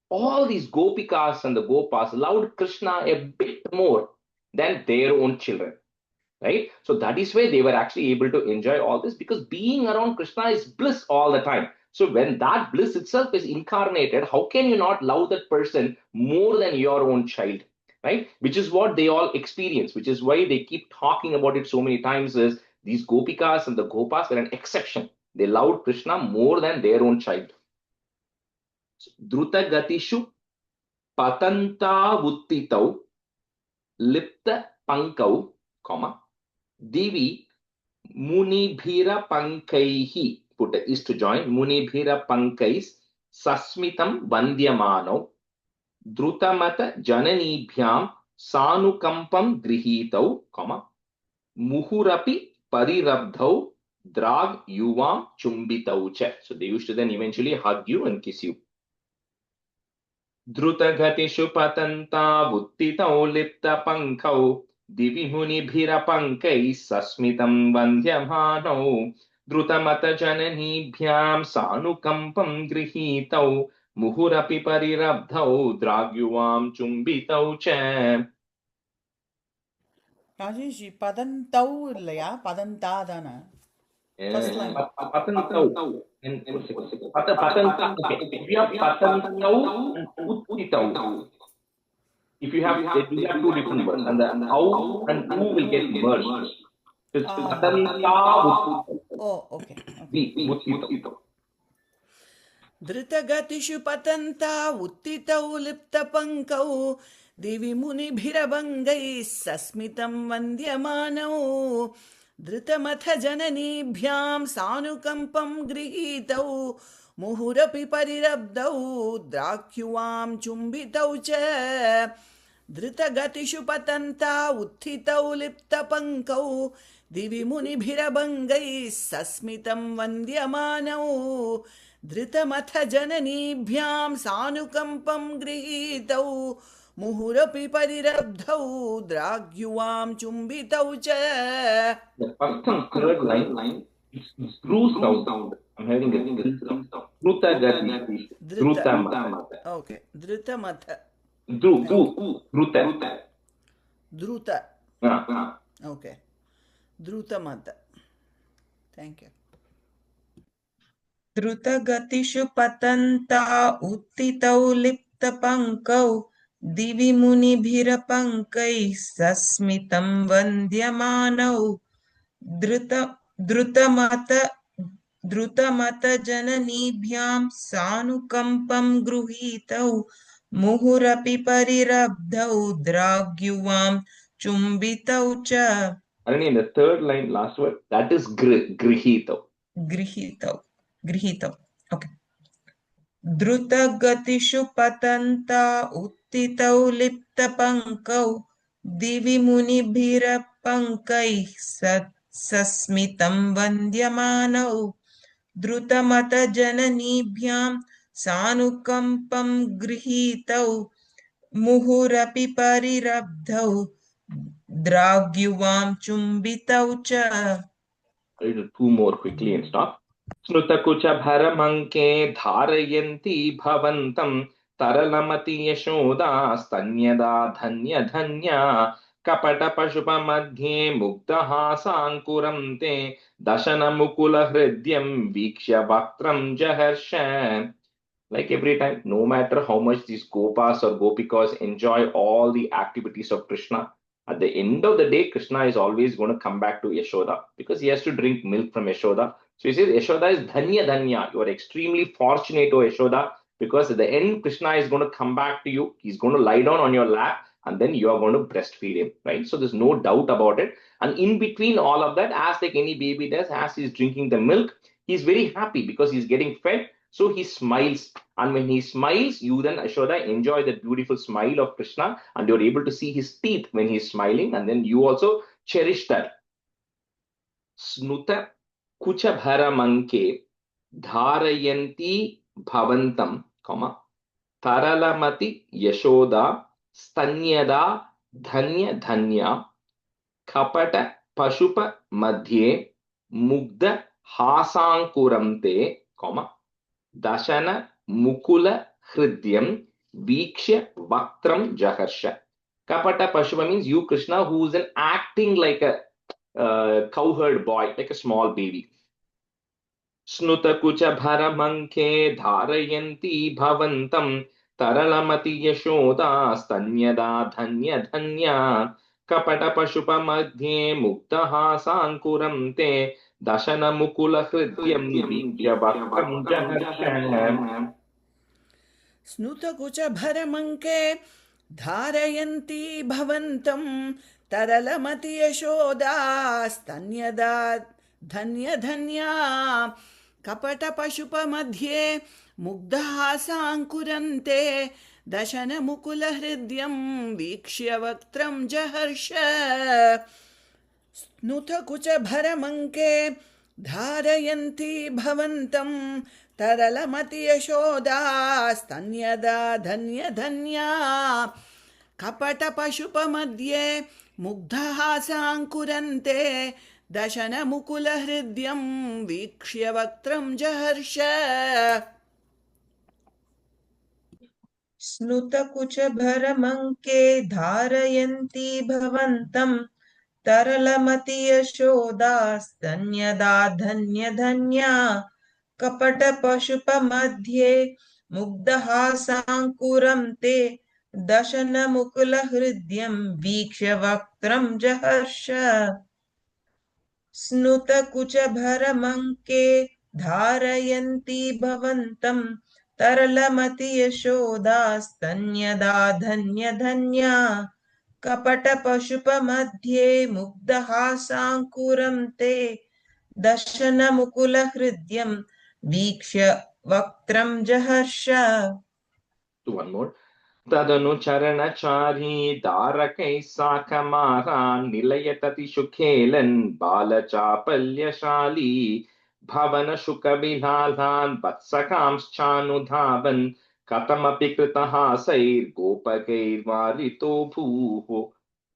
all these gopikas and the gopas loved Krishna a bit more than their own children, right? So that is why they were actually able to enjoy all this, because being around Krishna is bliss all the time. So when that bliss itself is incarnated, how can you not love that person more than your own child, right? Which is what they all experience, which is why they keep talking about it so many times, is these gopikas and the gopas were an exception. They loved Krishna more than their own child. Druta gatishu patantavutitau lipta pankau, comma, divi munibhira pankaihi, put is to join, munibhira pankais sasmitam vandyamano drutamata jananibhyam sanukampam grihitau, comma, muhurapi parirabdhau Drag yuvam chumbitau cha. So they used to then eventually hug you and kiss you. Drutagatishu patanta vuttitau lipta pankau divi munibhirapankai sasmitam vandyamanau drutamata jananibhyam sanukampam grihitau muhurapi parirabdhau dragyuvam chumbitau cha. Rajesh பதந்தௌ இல்லையா பதந்தா தானே first line Patantau. Patantau. Okay. If you have patantau and uttitau, if you have two different words, and the au and u will get merged. It's patanta ஓ okay uttitau. धृतगतिषु पतन्ता उत्थितौ लिप्तपङ्कौ दिवि मुनिभिरभङ्गैः सस्मितं वन्द्यमानौ धृतमथ जननीभ्यां सानुकम्पं गृहीतौ मुहुरपि परिरब्धौ द्राक्युवां चुम्बितौ च धृतगतिषु पतन्ता उत्थितौ लिप्तपङ्कौ दिवि मुनिभिरभङ्गैः सस्मितं वन्द्यमानौ धृतमथ जननीभ्यां सानुकम्पं गृहीतौ मुहुरपि परिरब्धौ द्राग्युवां चुम्बितौ च. The first and third line is through sound. I'm having a sound. Drutagati. Drutamata. Okay. Drutamatha. Druta. Druta. Okay. Drutamata. Thank you. द्रुतगतिषु पतन्ता उत्थितौ लिप्तपङ्कौ दिवि मुनिभिरपङ्कैः सस्मितं वन्द्यमानौ द्रुतमत जननीभ्यां सानुकम्पं गृहीतौ मुहुरपि परिरब्धौ द्राग्युवां चुम्बितौ च. And in the third line, last word, that is grihitau. गृहीतौ. Okay. द्रुतगतिषु पतन्ता उत्थितौ लिप्तपङ्कौ दिवि मुनिभिरपङ्कैः सस्मितं वन्द्यमानौ द्रुतमत जननीभ्यां सानुकम्पं गृहीतौ मुहुरपि परिरब्धौ द्राग्युवां चुम्बितौ च. I'll do two more quickly and stop. Snutakucha bharamanke dharayanti bhavantam taralamati yashoda stanyada dhanya dhanya kapata pashupa madhye mugdaha sankurante dashana mukula hridyam vikshya vaktram jaharsha. Like every time, no matter how much these gopas or gopikas enjoy all the activities of Krishna, at the end of the day, Krishna is always going to come back to Yashoda because he has to drink milk from Yashoda. So he says, Yashoda is dhanya dhanya. You are extremely fortunate, O Yashoda, because at the end, Krishna is going to come back to you. He's going to lie down on your lap and then you are going to breastfeed him, right? So there's no doubt about it. And in between all of that, as like any baby does, as he's drinking the milk, he's very happy because he's getting fed. So he smiles. And when he smiles, you then, Ashoda, enjoy that beautiful smile of Krishna and you're able to see his teeth when he's smiling. And then you also cherish that. Snuta kucha bharamanke dharayanti bhavantam, taralamati yashoda stanyada dhanya dhanya kapata pashupa madhye mugda hasankurante, dashana mukula hridyam vikshya vaktram jaharsha. Kapata pashupa means you, Krishna, who is an acting like a cowherd boy, like a small baby. Snuta kucha bharamanke dharayanti bhavantam taralamati yashoda stanyada dhanya dhanya kapata pashupa madhye muktaha sankurante dashana mukula hridyam vikshya vaktram jaharsha. स्नुतकुच भरमङ्के धारयन्ती भवन्तं तरलमति यशोदा स्तन्यदा धन्य धन्या कपटपशुपमध्ये मुग्धहासाङ्कुरन्ते दशनमुकुलहृद्यं वीक्ष्य वक्त्रं जहर्ष. स्नुतकुच भरमङ्के धारयन्ति भवन्तं तरलमतियशोदा स्तन्यदा धन्यधन्या कपटपशुपमध्ये मुग्धहासाङ्कुरन्ते दशनमुकुलहृद्यं वीक्ष्य वक्त्रं जहर्ष स्नुतकुचभरमङ्के धारयन्ति भवन्तं तरलमतियशोदास्तन्यदा धन्यधन्या कपटपशुपमध्ये मुग्धहासाङ्कुरं ते दशनमुकुलहृद्यं वीक्ष्य वक्त्रं जहर्ष स्नुतकुचभरमङ्के धारयन्ति भवन्तं तरलमतियशोदास्तन्यदा धन्यधन्या कपटपशुपमध्ये मुग्धहासाङ्कुरं ते दशनमुकुलहृद्यं वीक्ष्य वक्त्रं जहर्ष. One more. तदनु चरणचारी दारकैः साकमारान् निलयततिषु बालचापल्यशाली भवनशुकविलालान् वत्सकांश्चानुधावन् कथमपि कृतहासैर्गोपकैर्वारितो भूः.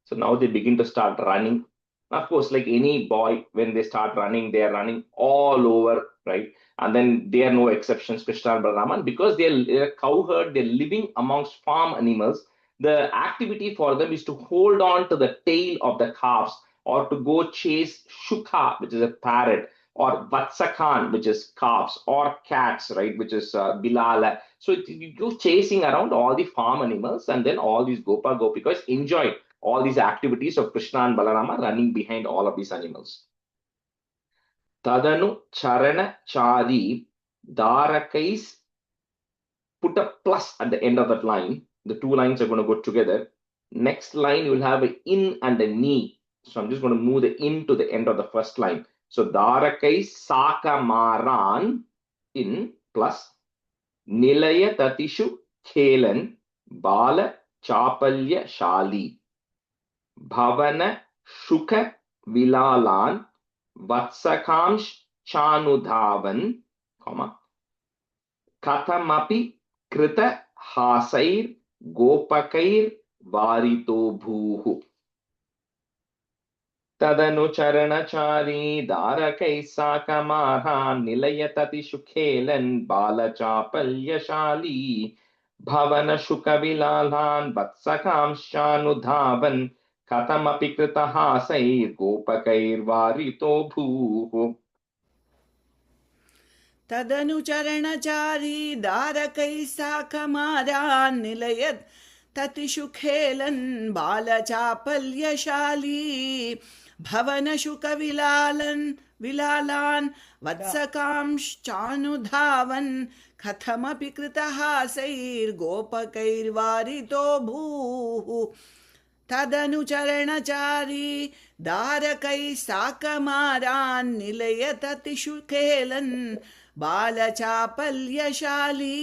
So now they begin to start running. Of course, like any boy, when they start running, they are running all over, right? And then they are no exceptions, Krishna and Balaraman, because they're cowherd, they're living amongst farm animals. The activity for them is to hold on to the tail of the calves or to go chase Shukha, which is a parrot, or Vatsakan, which is calves, or cats, right, which is Bilala. So you go chasing around all the farm animals, and then all these Gopa Gopikas enjoy all these activities of Krishna and Balarama running behind all of these animals. Tadanu Charana Chari Darakais, put a plus at the end of that line. The two lines are going to go together. Next line, you will have an in and a ni. So I'm just going to move the in to the end of the first line. So Darakais Sakamaran in plus Nilaya Tatishu Khelan Bala Chapalya Shali Bhavana Shuka Vilalan Vatsakamsh Chanudhavan, Kathamapi Krita Hasair Gopakair Varito Bhuhu. Tadanu Charanachari Darakai Sakamaran Nilayatati Shukhelan Balachapalya Shali Bhavana Shukavilalan Vatsakamshanudhavan Kathamapi Kritahasair Gopakair Varito Bhuhu. तदनुचरणचारी दारकैः साकमारान् निलयत् ततिषु खेलन् बालचापल्यशाली विलालान् वत्सकांश्चानुधावन् कथमपि कृतहासैर्गोपकैर्वारितो भूः. तदनुचरणचारी दारकैः साकमारान् निलयततिषु खेलन् बालचापल्यशाली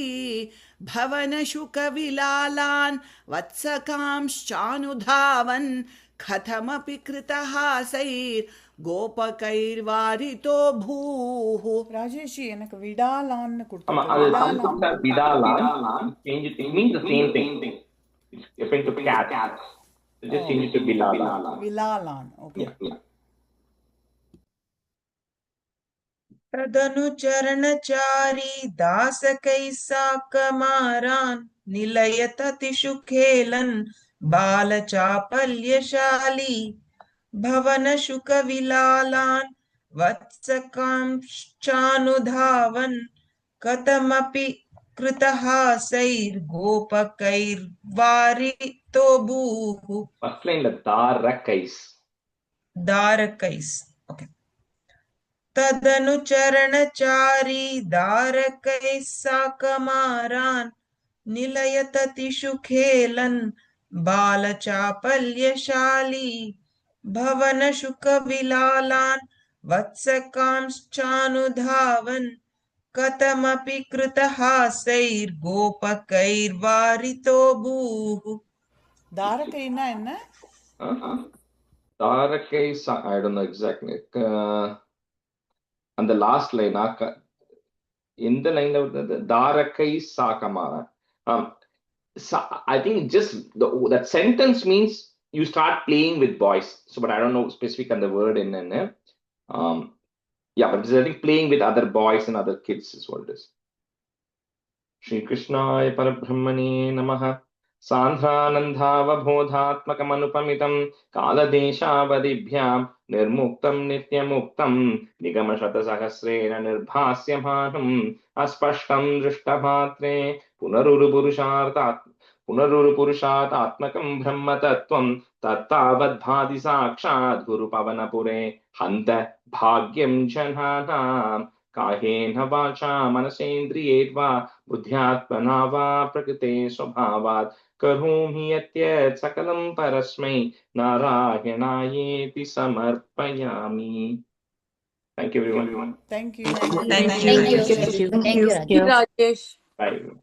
भवनशुकविलालान् वत्सकांश्चानुधावन् कथमपि कृतहासैर्गोपकैर्वारितो भूः. ராஜேஷி எனக்கு விடாலான்னு கொடுத்து Vidalan, change it, it means the same thing. It's referring to cat. So just change it to Bilalan. விலாலான். Okay. Yeah. तदनुचरणचारी दासकैः साकमारान् निलयततिषु खेलन् बालचापल्यशाली भवनशुकविलालान् वत्सकांश्चानुधावन् कथमपि कृतहासैर्गोपकैर्वारितो भूः. First line, the Darakais. Okay. तदनुचरणचारी दारकैः साकमारान् निलयततिषु खेलन् बालचापल्यशाली भवनशुकविलालान् वत्सकांश्चानुधावन् कथमपि कृतहासैर्गोपकैर्वारितो भूः. தாரகைனா என்ன? Darakais, I don't know exactly. And the last line, in the line of the Darakai Sakamara. I think just that sentence means you start playing with boys. So, but I don't know specific on the word in there. Yeah, but I think playing with other boys and other kids is what it is. Shri Krishnaya Parabrahmane Namaha. Sandhanandhavabodhatmakamanupamitam kaladeshavadibhyam nirmuktam nityamuktam nigamashatasahasrena nirbhasyamanam aspashtam drishtapatre punarurupurushartatmakam brahmatattvam tattavadbhati sakshat guru pavanapure hanta bhagyam jananam कायेन वाचा मनसेन्द्रियेर्वा बुद्ध्यात्मना वा प्रकृते स्वभावात् करोमि यत् सकलं परस्मै नारायणायेति समर्पयामि. Thank you everyone. Thank you. Thank you. Thank you, Rajesh. Rajesh. Bye everyone.